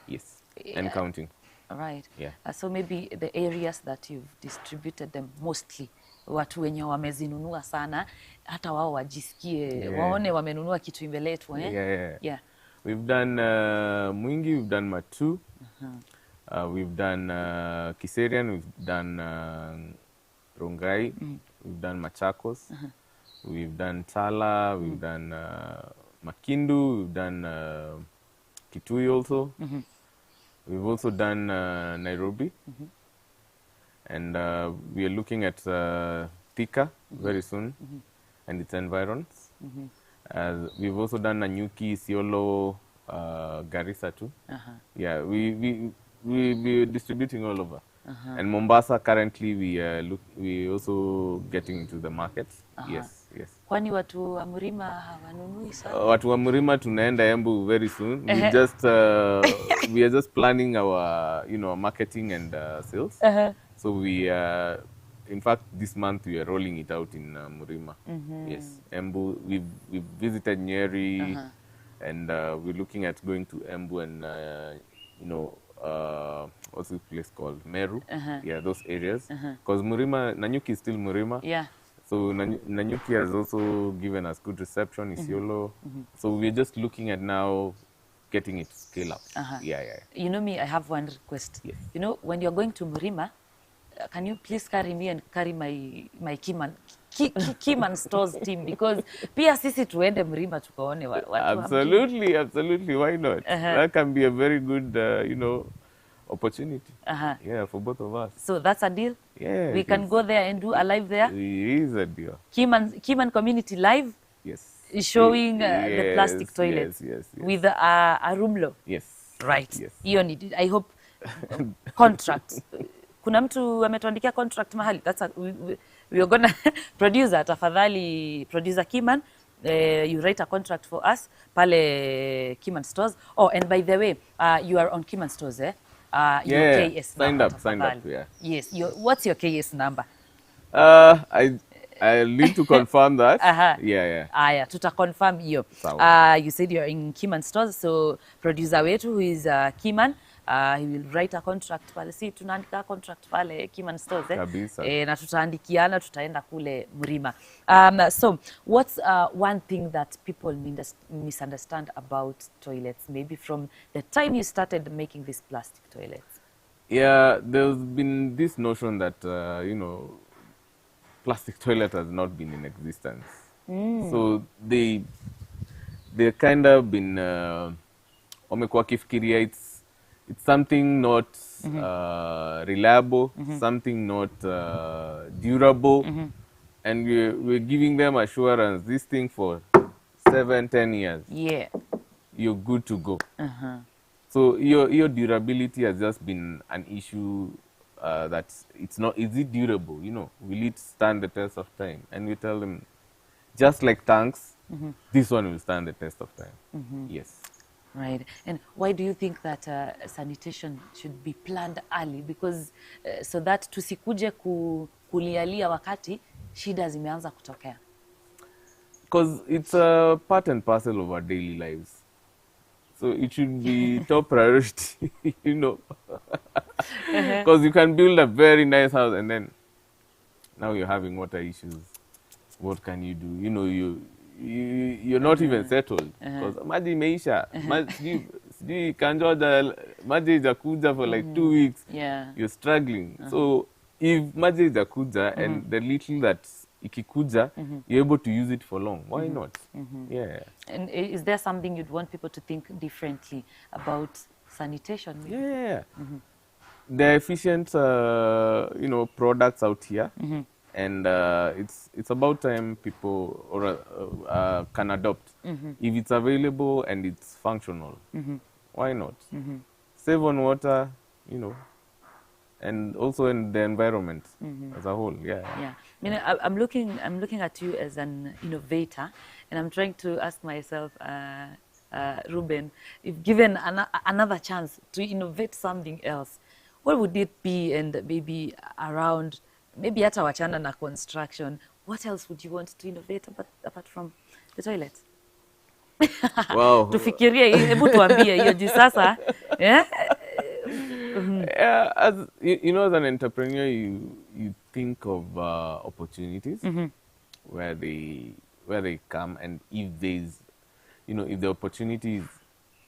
Yes, and counting. All right. Yeah. So maybe the areas that you've distributed them mostly, watu wenye wamezinunua sana, hata wao wajisikie, waone wamenunua kitu imeletwa. Yeah. We've done Mwingi, we've done Matu, we've done Kiserian, we've done Rongai, we've done Machakos, we've done Tala, we've done Makindu, we've done Kitui also. We've also done Nairobi, and we are looking at Thika very soon and its environs. We've also done Nanyuki, Isiolo, Garissa too. Yeah, we're distributing all over. And Mombasa currently we also getting into the market. Yes. Kwani watu wa Mlima hawanunui sana? Watu wa Mlima tunaenda Embu very soon. We are just planning our marketing and sales. So we in fact this month we are rolling it out in Mlima. Yes, Embu. We've visited Nyeri, and we're looking at going to Embu and what's the place called? Meru. Yeah, those areas. Because Nanyuki is still Mlima. Yeah. So Nanyuki has also given us good reception, Isiolo. So we're just looking at now getting it to scale up. Yeah. You know me, I have one request. Yes. You know, when you're going to Mlima, can you please carry me and carry my Keyman stores team, because pia sisi tuende Mlima tukaone watu. Absolutely. Why not? That can be a very good, opportunity. Yeah, for both of us. So that's a deal? Yeah. We can go there and do a live there? It is a deal. Keyman Community live? Yes. Is showing the plastic toilets with a room low? Yes. Right. Yes. Hiyo ni, I hope contracts. Kuna mtu ametuandikia contract mahali. That's we are gonna producer, tafadhali producer Keyman, you write a contract for us pale Keyman stores. Oh, and by the way, you are on Keyman stores, your Yeah, KS signed number. up, tafadhali. yeah. Yes, what's your KS number? I need to confirm that. Aha. Yeah. Aya, confirm hiyo. Sawa. You said you're in Keyman stores, so producer wetu who is Keyman, he will write a contract pale. Si tunaandika contract pale Keyman stores Kabisa. na tutaandikiana, tutaenda kule Mrima. So what's one thing that people misunderstand about toilets, maybe from the time you started making these plastic toilets? Yeah, there's been this notion that, plastic toilet has not been in existence. So they kind of been, wamekuwa kifikiria it's something not reliable, something not durable, and we're giving them assurance, this thing for 7-10 years, Yeah. you're good to go. So your durability has just been an issue that it's not, is it durable? Will it stand the test of time? And we tell them, just like tanks, this one will stand the test of time. Yes. Right. And why do you think that sanitation should be planned early? Because so that tusikuje kulialia wakati shida zimeanza kutokea. Because it's a part and parcel of our daily lives. So it should be top priority, Because you can build a very nice house and then now you're having water issues. What can you do? You're not even settled. Because maji imeisha. Sijui kanjoja maji ijakuja for like 2 weeks. Yeah. You're struggling. So if maji ijakuja and the little that ikikuja, you're able to use it for long. Why not? Yeah. And is there something you'd want people to think differently about sanitation? Maybe? Yeah. There are efficient, products out here, and it's about time people can adopt. If it's available and it's functional, why not? Save on water, and also in the environment as a whole. Yeah. Yeah. I mean, I'm looking at you as an innovator, and I'm trying to ask myself, Ruben, if given another chance to innovate something else, what would it be? And maybe around, maybe hata wachana na construction, what else would you want to innovate apart from the toilet? Wow. Tufikirie, hebu tuambie hiyo juu sasa. Yeah? Yeah, as as an entrepreneur, you think of opportunities where they come, and if there's, if the opportunities,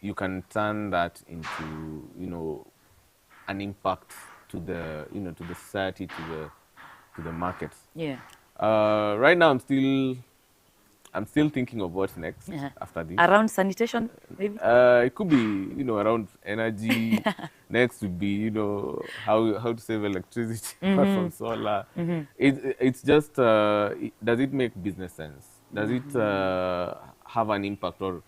you can turn that into, an impact to the, to the society, to the market. Yeah. Right now, I'm still thinking of what's next after this. Around sanitation, maybe? It could be, around energy. Next would be, how to save electricity apart from solar. It's just, does it make business sense? Does it have an impact or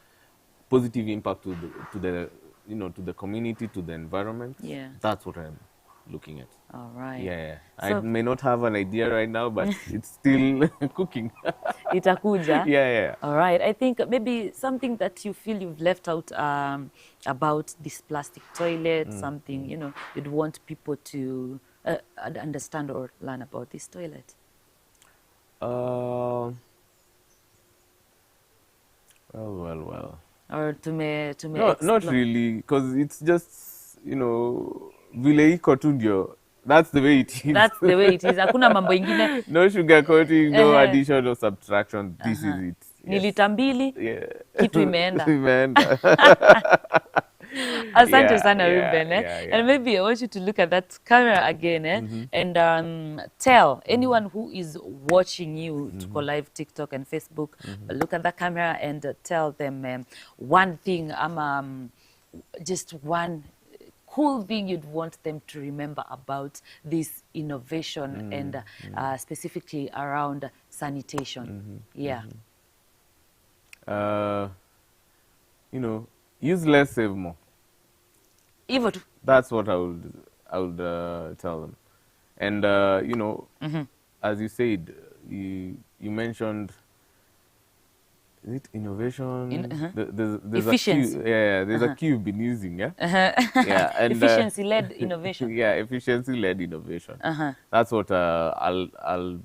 positive impact to the to the community, to the environment? Yeah. That's what I'm looking at. All right. Yeah. So, I may not have an idea right now, but it's still cooking. Itakuja. Yeah. All right. I think maybe something that you feel you've left out about this plastic toilet, something, you'd want people to understand or learn about this toilet. Well. Or to No, not really, because it's just, vile iko tu ndio. That's the way it is. That's the way it is. Hakuna mambo ingine. No sugarcoating, no addition, no subtraction. This is it. Ni lita mbili, kitu imeenda. Asante sana, Ruben. And maybe I want you to look at that camera again and tell anyone who is watching you to go live TikTok and Facebook, look at the camera and tell them one thing, just one cool thing you'd want them to remember about this innovation and specifically around sanitation. Use less, save more. Hivyo tu. That's what I would tell them. And as you said, you mentioned Is it innovation? In- There's Efficiency. a Q. Yeah, there's a Q you've been using, yeah? Yeah, and Efficiency-led innovation. yeah, efficiency-led innovation. That's what I'll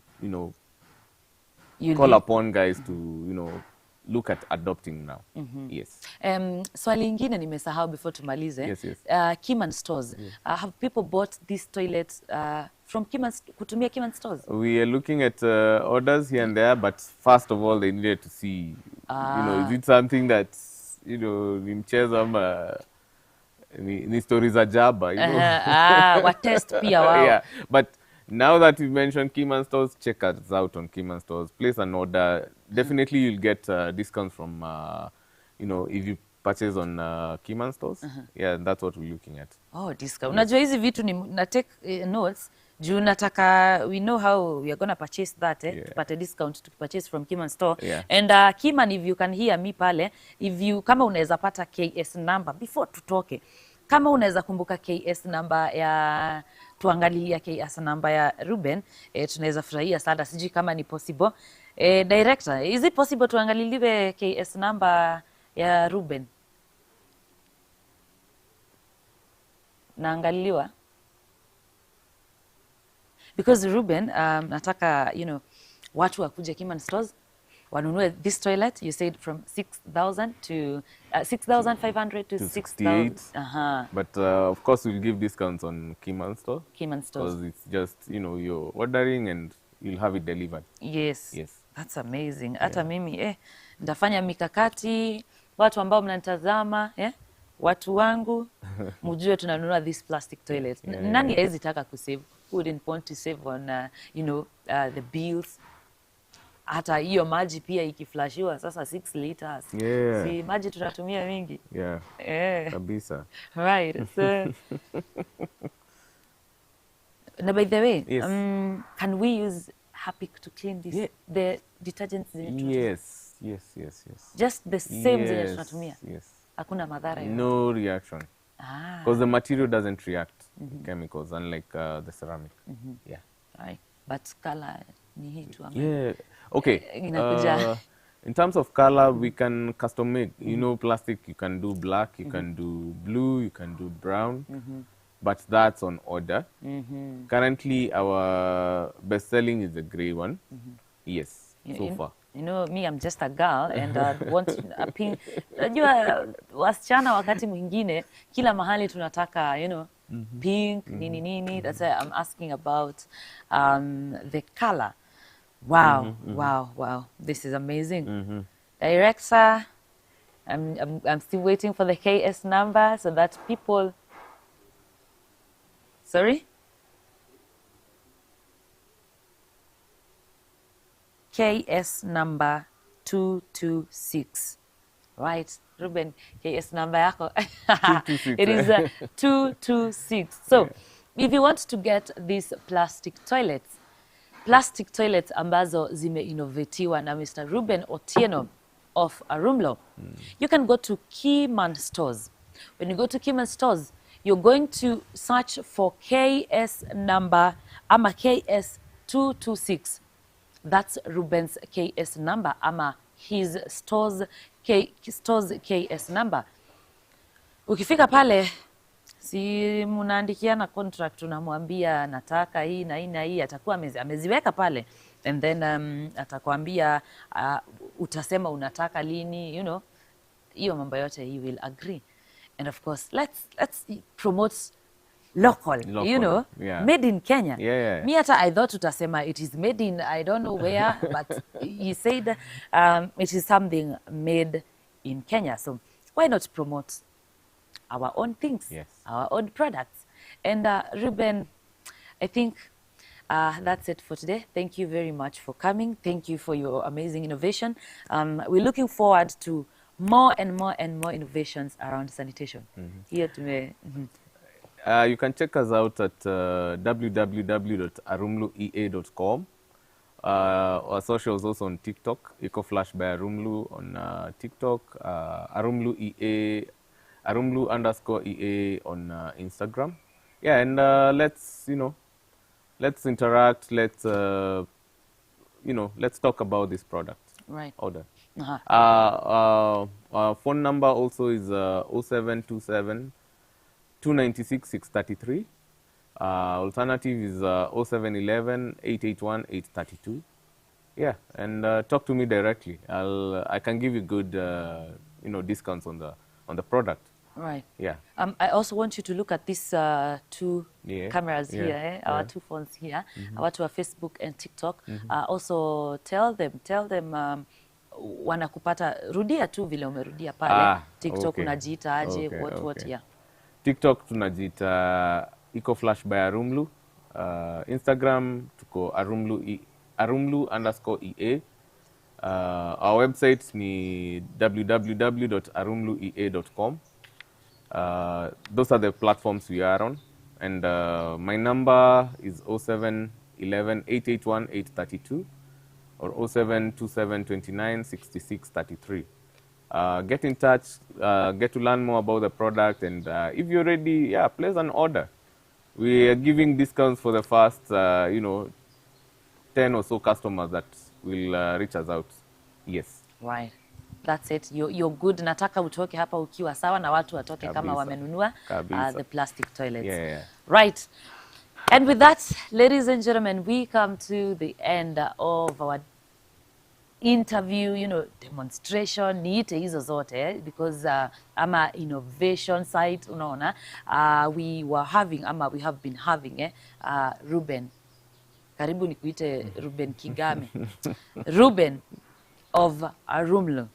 You'll call give- upon guys to look at adopting now. Yes. Swali ingine nimesahau before tumalize. Yes, yes. Keyman stores. Have people bought these toilets from kutumia Keyman stores? We are looking at orders here and there, but first of all, they needed to see, is it something that's, ni mchezo ama ni stories za jaba, Watest pia wao. Yeah, but now that you mentioned Keyman stores, check us out on Keyman stores. Place an order. Definitely, you'll get discounts from, if you purchase on Keyman stores. Yeah, that's what we're looking at. Oh, discount. Unajua hizi vitu na take notes. Juu nataka, we know how we are going to purchase that, tupate discount to purchase from Keyman store. Yeah. And Keyman, if you can hear me pale, kama unaweza pata KS number, before tutoke, kama unaweza kumbuka KS number ya, tuangalilia KS number ya Ruben, tunaweza furahia sana, sijui kama ni possible. Director, is it possible tuangaliliwe KS number ya Ruben? Naangaliliwa? Because Ruben, nataka, watu wakuja Keyman stores, wanunue this toilet, you said from 6,000 to 6,500 to 6,000. But of course, we'll give discounts on Keyman store. Keyman stores. Because it's just, you're ordering and you'll have it delivered. Yes. Yes. That's amazing. Hata mimi, nitafanya mikakati, watu ambao mnanitazama, watu wangu, mjue tunanunua this plastic toilet. Nani hawezi taka kusave? Who wouldn't want to save on, the bills? Hata hiyo maji pia ikiflashiwa sasa 6 liters. Yeah. Si maji tunatumia mingi. Yeah. Kabisa. Right. So, now, by the way, Yes. can we use Harpic to clean this? Yeah. The detergents zenye tunatumia? Yes. Just the same zenye tunatumia? Yes. Hakuna madhara yoyote? No reaction. Because the material doesn't react with chemicals, unlike the ceramic. Yeah. Right. But color ni hii tu ama? Yeah. Okay. Inakuja. In terms of color, we can custom make. Plastic, you can do black, you can do blue, you can do brown. But that's on order. Currently, our best selling is the gray one. Yes, so far. Me, I'm just a girl and I want a pink. Najua wasichana wakati mwingine kila mahali tunataka, pink, nini. That's why I'm asking about the color. Wow, wow. This is amazing. Director, I'm still waiting for the KS number so that people. Sorry? KS number 226. Right, Ruben, KS number yako. 226. It is 226. So, if you want to get these plastic toilets ambazo zimeinnovatiwa na Mr. Ruben Otieno of Arumlo, you can go to Keyman stores. When you go to Keyman stores, you're going to search for KS number, ama KS 226. That's Ruben's KS number, ama his store's KS number. Ukifika pale, si munaandikiana contract, unamwambia nataka hii na hii na hii, atakuwa ameziweka pale. And then atakwambia utasema unataka lini, hiyo mambo yote he will agree. And of course, let's promote local, yeah. Made in Kenya. Yeah. Me I thought utasema it is made in I don't know where, but he said it is something made in Kenya. So why not promote our own things, Yes. our own products? And Ruben, I think that's it for today. Thank you very much for coming. Thank you for your amazing innovation. We're looking forward to more and more innovations around sanitation. Here to You can check us out at www.arumluea.com. Our socials also on TikTok, EcoFlush by Arumlu on TikTok, Arumlu_EA on Instagram. Yeah, and let's interact. Let's talk about this product. right. Order. Phone number also is 0727 296 633. Alternative is 0711 881 832. Yeah, and talk to me directly. I can give you good discounts on the product. Right. Yeah. I also want you to look at these two cameras Yeah. here, our two phones here, our two are Facebook and TikTok. Also tell them wanakupata, rudia tu vile umerudia pale. TikTok okay. unajiita aje, what, yeah. TikTok tunajiita EcoFlush by Arumlu. Instagram tuko arumlu_ea. Our website ni www.arumluea.com. Those are the platforms we are on. And my number is 0711 881 832 or 0727 29 66 33. Get in touch, get to learn more about the product, and if you're ready, place an order. We are giving discounts for the first, 10 or so customers that will reach us out. Yes. Right. That's it. You're good. Nataka utoke hapa ukiwa sawa na watu watoke kama wamenunua the plastic toilets. Yeah. Right. And with that, ladies and gentlemen, we come to the end of our interview, demonstration, niite hizo zote, because ama innovation site, unaona, we have been having Ruben. Karibu nikuite Ruben Kigame. Ruben of Arumlu.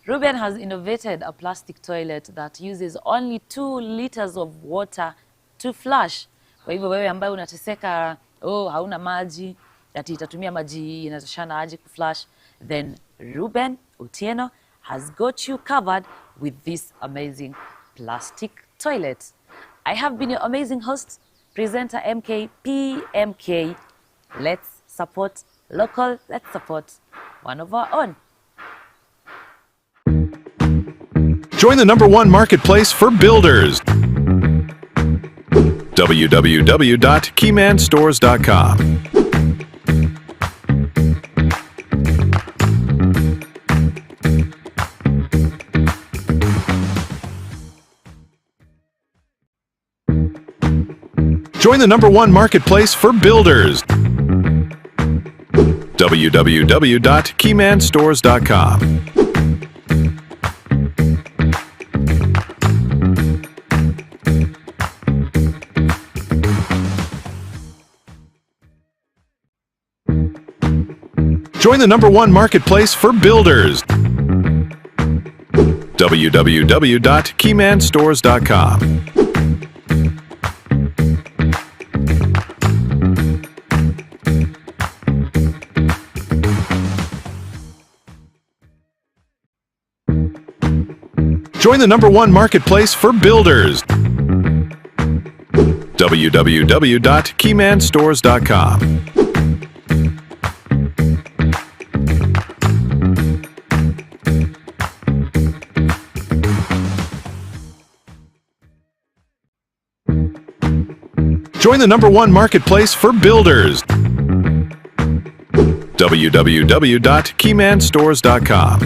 Ruben has innovated a plastic toilet that uses only 2 liters of water to flush. Kwa hivyo wewe ambaye unateseka, hauna maji, ati itatumia maji inatoshana aje kuflush, then Ruben Otieno has got you covered with this amazing plastic toilet. I have been your amazing host, presenter MK PMK. Let's support local, let's support one of our own. Join the #1 marketplace for builders. www.keymanstores.com. Join the #1 marketplace for builders. www.keymanstores.com. Join the #1 marketplace for builders. www.keymanstores.com. Join the #1 marketplace for builders. www.keymanstores.com. Join the #1 marketplace for builders. www.keymanstores.com.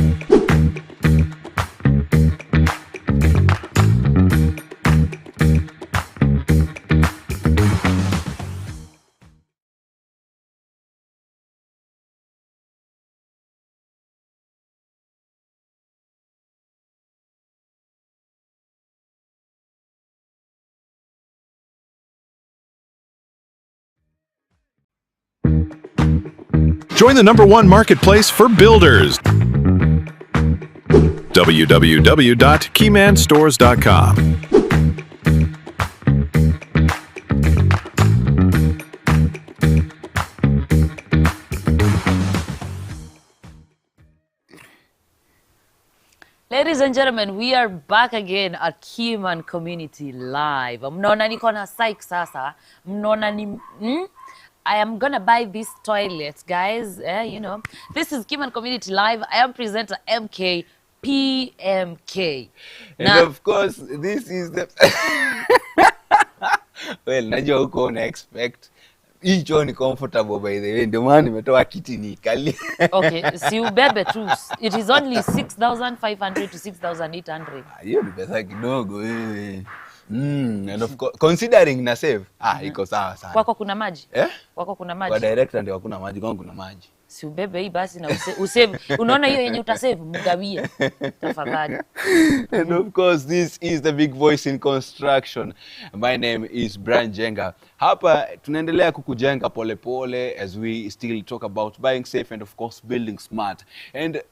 Join the #1 marketplace for builders. www.keymanstores.com. Ladies and gentlemen, we are back again at Keyman Community Live. Mnaona niko na psych sasa. Mnaona ni I am gonna buy this toilet, guys. This is Keyman Community Live. I am presenter MK PMK. And of course, this is the well, najua uko una expect hii choo ni comfortable by the way, ndio maana nimetoa kiti nikali. Okay, si ubebe tu. It is only 6,500 to 6,800. Hiyo ni pesa kidogo wewe. And of course, considering na save, iko sawa sana. Kwako kuna maji? Kwako kuna maji? Kwa director ndio hakuna maji, kwangu kuna maji. Si ubebe hii basi na usave. Unaona hiyo yenye utasave mgawie. Tafadhali. And of course, this is the big voice in construction. My name is Brian Jenga. Hapa tunaendelea kukujenga pole pole as we still talk about buying safe and of course building smart. And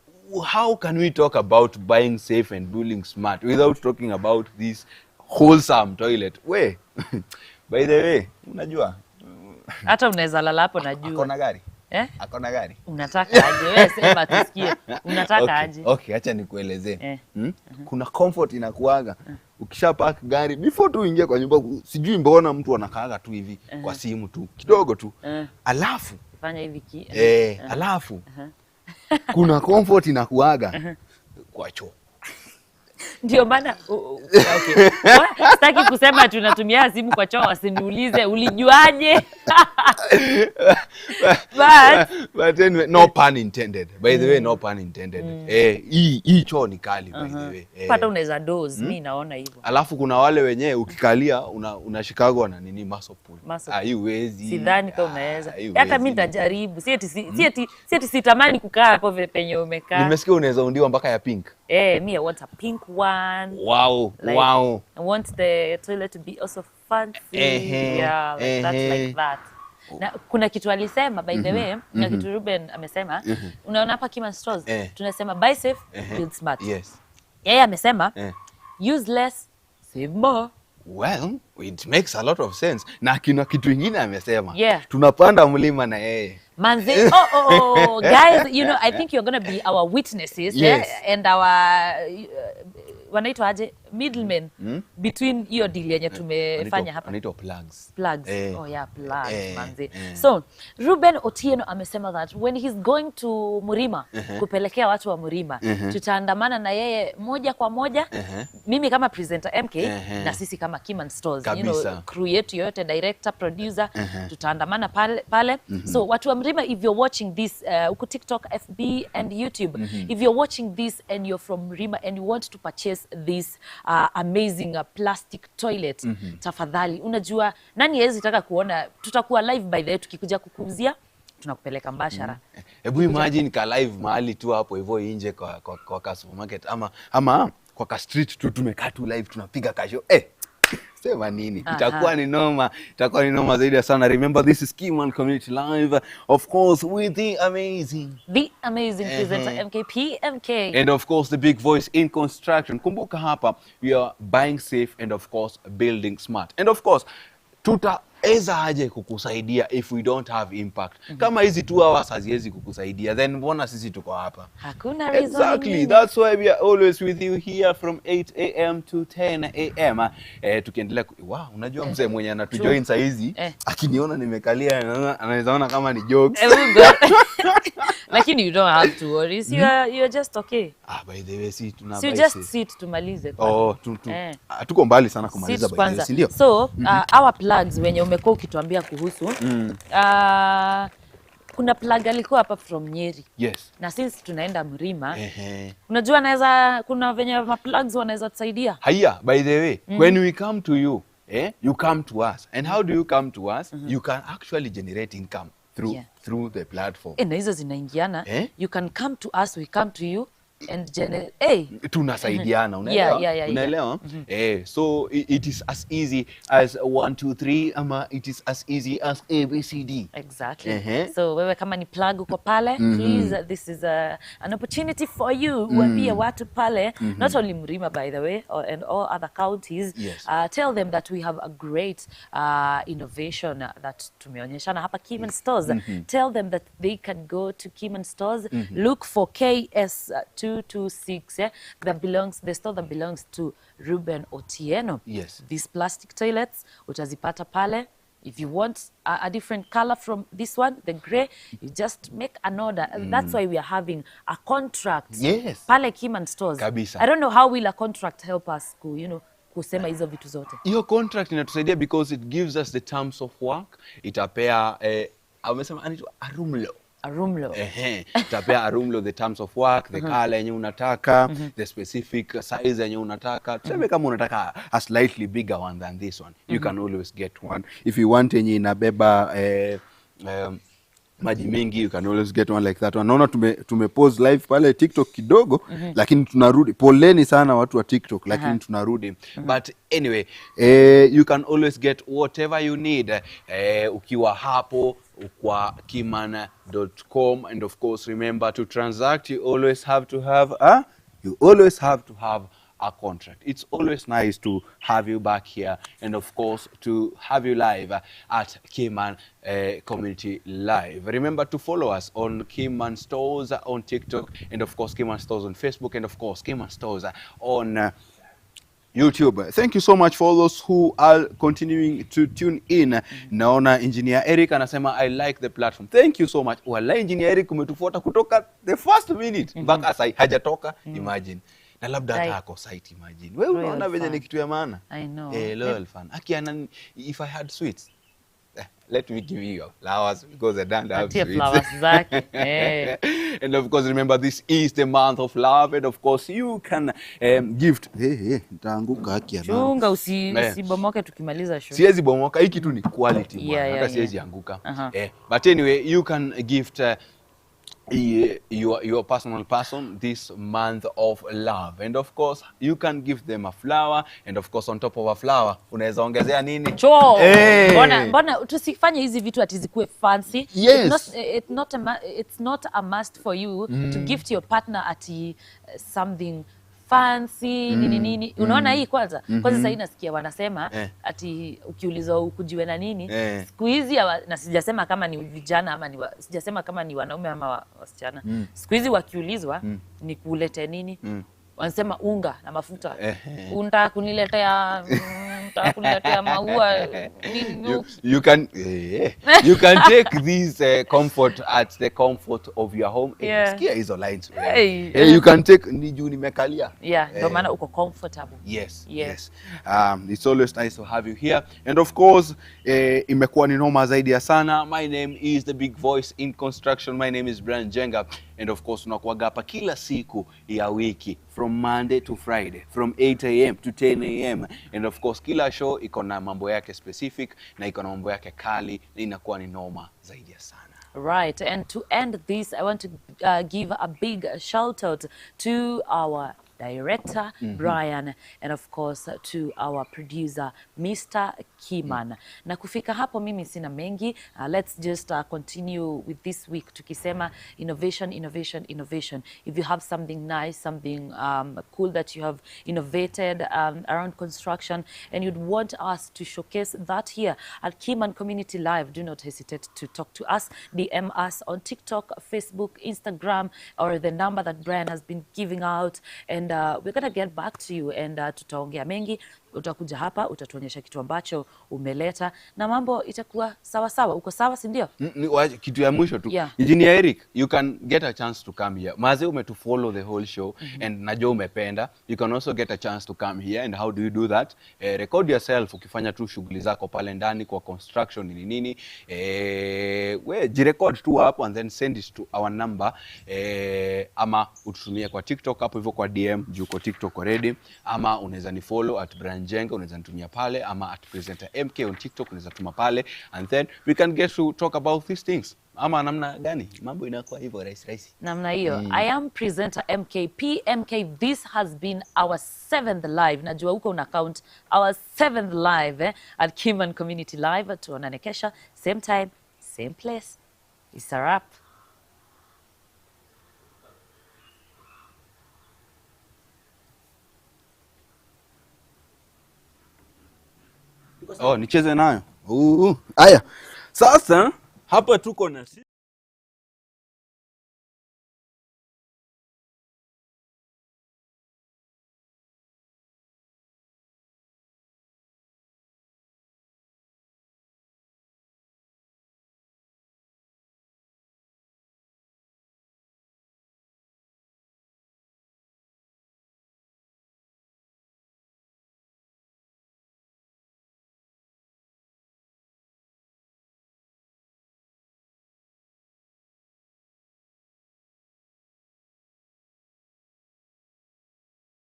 how can we talk about buying safe and building smart without talking about this wholesome toilet? By the way, unajua? Hata unaweza lala hapo najua. Akona gari? Akona gari? Unataka aje? Wewe sema tusikie. Unataka aje? Okay, acha nikuelezee. Kuna comfort inakuaga. Ukisha park gari before tu uingie kwa nyumba, sijui mbona mtu anakaaga tu hivi kwa simu tu kidogo tu. Alafu fanya hivi alafu kuna comfort inakuaga kwa choo. Ndio maana okay. Sitaki kusema tunatumia simu kwa choo, wasiniulize ulijuaje. But anyway, no pun intended. By the way, no pun intended. Hii choo ni kali by the way. Pata unaweza doze, mimi naona hivyo. Alafu kuna wale wenyewe ukikalia unashikagwa na nini muscle pull. Haiwezi. Sidhani kama unaweza. Hata mimi nitajaribu. Si eti sitamani kukaa hapo vile penye umekaa. Nimesikia unaweza undiwa mpaka ya pink. Me I want a pink one. Wow. Wow. I want the toilet to be also fancy. Yeah, like that. Na kuna kitu alisema by the way, na kitu Ruben amesema, unaona hapa Keyman Stores tunasema buy safe, build smart. Yes. Yeye amesema use less, save more. Well, it makes a lot of sense. Na kuna kitu kingine amesema, tunapanda mlima na yeye. Manze, guys, you know, I think you're going to be our witnesses, and our wanaitwa aje middlemen between hiyo deal yenye tumefanya hapa. Wanaitwa plugs. Plugs. Oh yeah, plugs, manze. So, Ruben Otieno amesema that when he's going to Murima, kupelekea watu wa Murima, tutaandamana na yeye moja kwa moja, mimi kama presenter MK, na sisi kama Keyman Stores, you know, crew yetu yote, director, producer, tutaandamana pale. So, watu wa Murima, if you're watching this, uko TikTok, FB, and YouTube, if you're watching this and you're from Murima and you want to purchase this amazing plastic toilet, tafadhali, unajua nani hawezi taka kuona, tutakuwa live by the way, tukikuja kukuuzia tunakupeleka mbashara. Hebu imagine ka live mahali tu hapo hivyo nje kwa supermarket ama kwa ka street tu tumekaa tu live tunapiga kasho. Sema nini? Itakuwa ni noma zaidi sana. Remember, this is Keyman Community Live, of course, with the amazing presenter MK. And of course, the big voice in construction. Kumbuka hapa, we are buying safe and of course, building smart. And of course, tutaweza aje kukusaidia if we don't have impact. Kama hizi 2 hours haziwezi kukusaidia, then mbona sisi tuko hapa? Hakuna reason. Exactly. That's why we are always with you here from 8 a.m. to 10 a.m. Tukiendelea unajua mzee mwenye anatujoin saa hizi akiniona nimekalia anaweza ona kama ni jokes. Lakini you don't have to worry. You're just okay. By the way, you just sit tumalize kwa. Tuko mbali sana kumaliza by the way, ndio. So, our plugs wenye umekuwa ukituambia kuhusu kuna plug alikuwa hapa from Nyeri. Yes. Na since tunaenda Mrima, unajua kuna venye ma plugs wanaweza tusaidia. Haya, by the way, when we come to you, you come to us. And how do you come to us? You can actually generate income through the platform. Na hizo zinaingiana. You can come to us, we come to you. And tunasaidiana, unaelewa? So it is as easy as 1 2 3 ama it is as easy as ABCD. Exactly. So wewe kama ni plug uko pale, please, this is an opportunity for you. Uambie watu pale, not only Mrima by the way, and all other counties. Tell them that we have a great innovation that tumeonyeshana hapa Keyman Stores. Tell them that they can go to Keyman Stores, look for KS 226, the store that belongs to Ruben Otieno. Yes. These plastic toilets, utazipata pale. If you want a different color from this one, the gray, you just make an order. And that's why we are having a contract. Yes. Pale Keyman Stores. Kabisa. I don't know how will a contract help us kusema hizo vitu zote? Hiyo contract inatusaidia because it gives us the terms of work. Itapea amesema anaitwa Arumlo. Arumlo. Itapea Arumlo the terms of work, the color yenye unataka, the specific size yenye unataka. Tuseme kama unataka a slightly bigger one than this one, you can always get one. If you want yenye inabeba maji mingi, you can always get one like that one. Naona tumepause live pale TikTok kidogo, lakini tunarudi. Poleni sana watu wa TikTok, lakini tunarudi. But anyway, you can always get whatever you need ukiwa hapo kwa keyman.com. And of course, remember to transact, you always have to have a contract. It's always nice to have you back here, and of course to have you live at Keyman Community Live. Remember to follow us on Keyman Stores on TikTok, and of course Keyman Stores on Facebook, and of course Keyman Stores on YouTube. Thank you so much for those who are continuing to tune in. Naona Engineer Eric anasema I like the platform. Thank you so much. Wala Engineer Eric umetufuata kutoka the first minute mpaka sasa hajatoka. Imagine. Na labda hata ako site, imagine. Wewe unaona venye ni kitu ya maana? I know. Loyal fan. Akiana, if I had sweets, let me give you flowers because I don't have sweets. Flowers zake. And of course, remember, this is the month of love, and of course you can gift. Nitaanguka haki ana. Chunga usibomoke tukimaliza show. Siwezi bomoka, hiki tu ni quality bwana. Hata siwezi anguka. But anyway, you can gift your personal person this month of love, and of course you can give them a flower, and of course on top of a flower unaweza ongezea nini? Mbona tusifanye hizi vitu ati zikuwe fancy? Yes. It's not a must for you to gift your partner ati something fancy nini. Unaona hii kwanza sasa nasikia wanasema ati ukiulizwa ukujiwe na nini siku hizi, na sijasema kama ni vijana ama sijasema kama ni wanaume ama wasichana. Siku hizi wakiulizwa ni kulete nini, wanasema unga na mafuta. Unataka kuniletea maua. You can take this comfort at the comfort of your home. Sikia hizo lines. You can take ni juu nimekalia. Ndio maana uko comfortable. Yes. It's always nice to have you here, and of course imekuwa ni noma zaidi ya sana. My name is the big voice in construction. My name is Brian Jenga, and of course tunakuaga hapa kila siku ya wiki from Monday to Friday from 8 a.m. to 10 a.m. and of course kila show iko na mambo yake specific na iko na mambo yake kali na inakuwa ni noma zaidi ya sana. Right, and to end this, I want to give a big shout out to our director Brian, and of course to our producer Mr. Keyman. Na kufika hapo mimi sina mengi. Let's just continue with this week tukisema innovation. If you have something nice, something cool that you have innovated around construction and you'd want us to showcase that here at Keyman Community Live, do not hesitate to talk to us. DM us on TikTok, Facebook, Instagram, or the number that Brian has been giving out, and we're gonna get back to you, and tutaongea mengi. Utakuja hapa, utatuonyesha kitu ambacho umeleta na mambo itakuwa sawa sawa. Uko sawa, si ndio? Kitu ya mwisho tu. Engineer Eric, you can get a chance to come here. Maze umetufollow the whole show and najua umependa. You can also get a chance to come here, and how do you do that? Record yourself ukifanya tu shughuli zako pale ndani kwa construction nini. We jirecord tu hapo and then send it to our number. Ama ututumie kwa TikTok hapo hivyo kwa DM juu kwa TikTok already, ama unaweza ni follow at Brian Jenga, unaweza nitumia pale, ama at presenter MK on TikTok unaweza tuma pale, and then we can get to talk about these things. Ama namna gani mambo inakuwa hivyo rahisi namna hiyo. I am presenter MK PMK. This has been our 7th live. Najua huko una count our 7th live at Keyman Community Live. Tuonane kesho same time same place. It's a wrap. nicheze nayo. Aya. Sasa hapa tuko na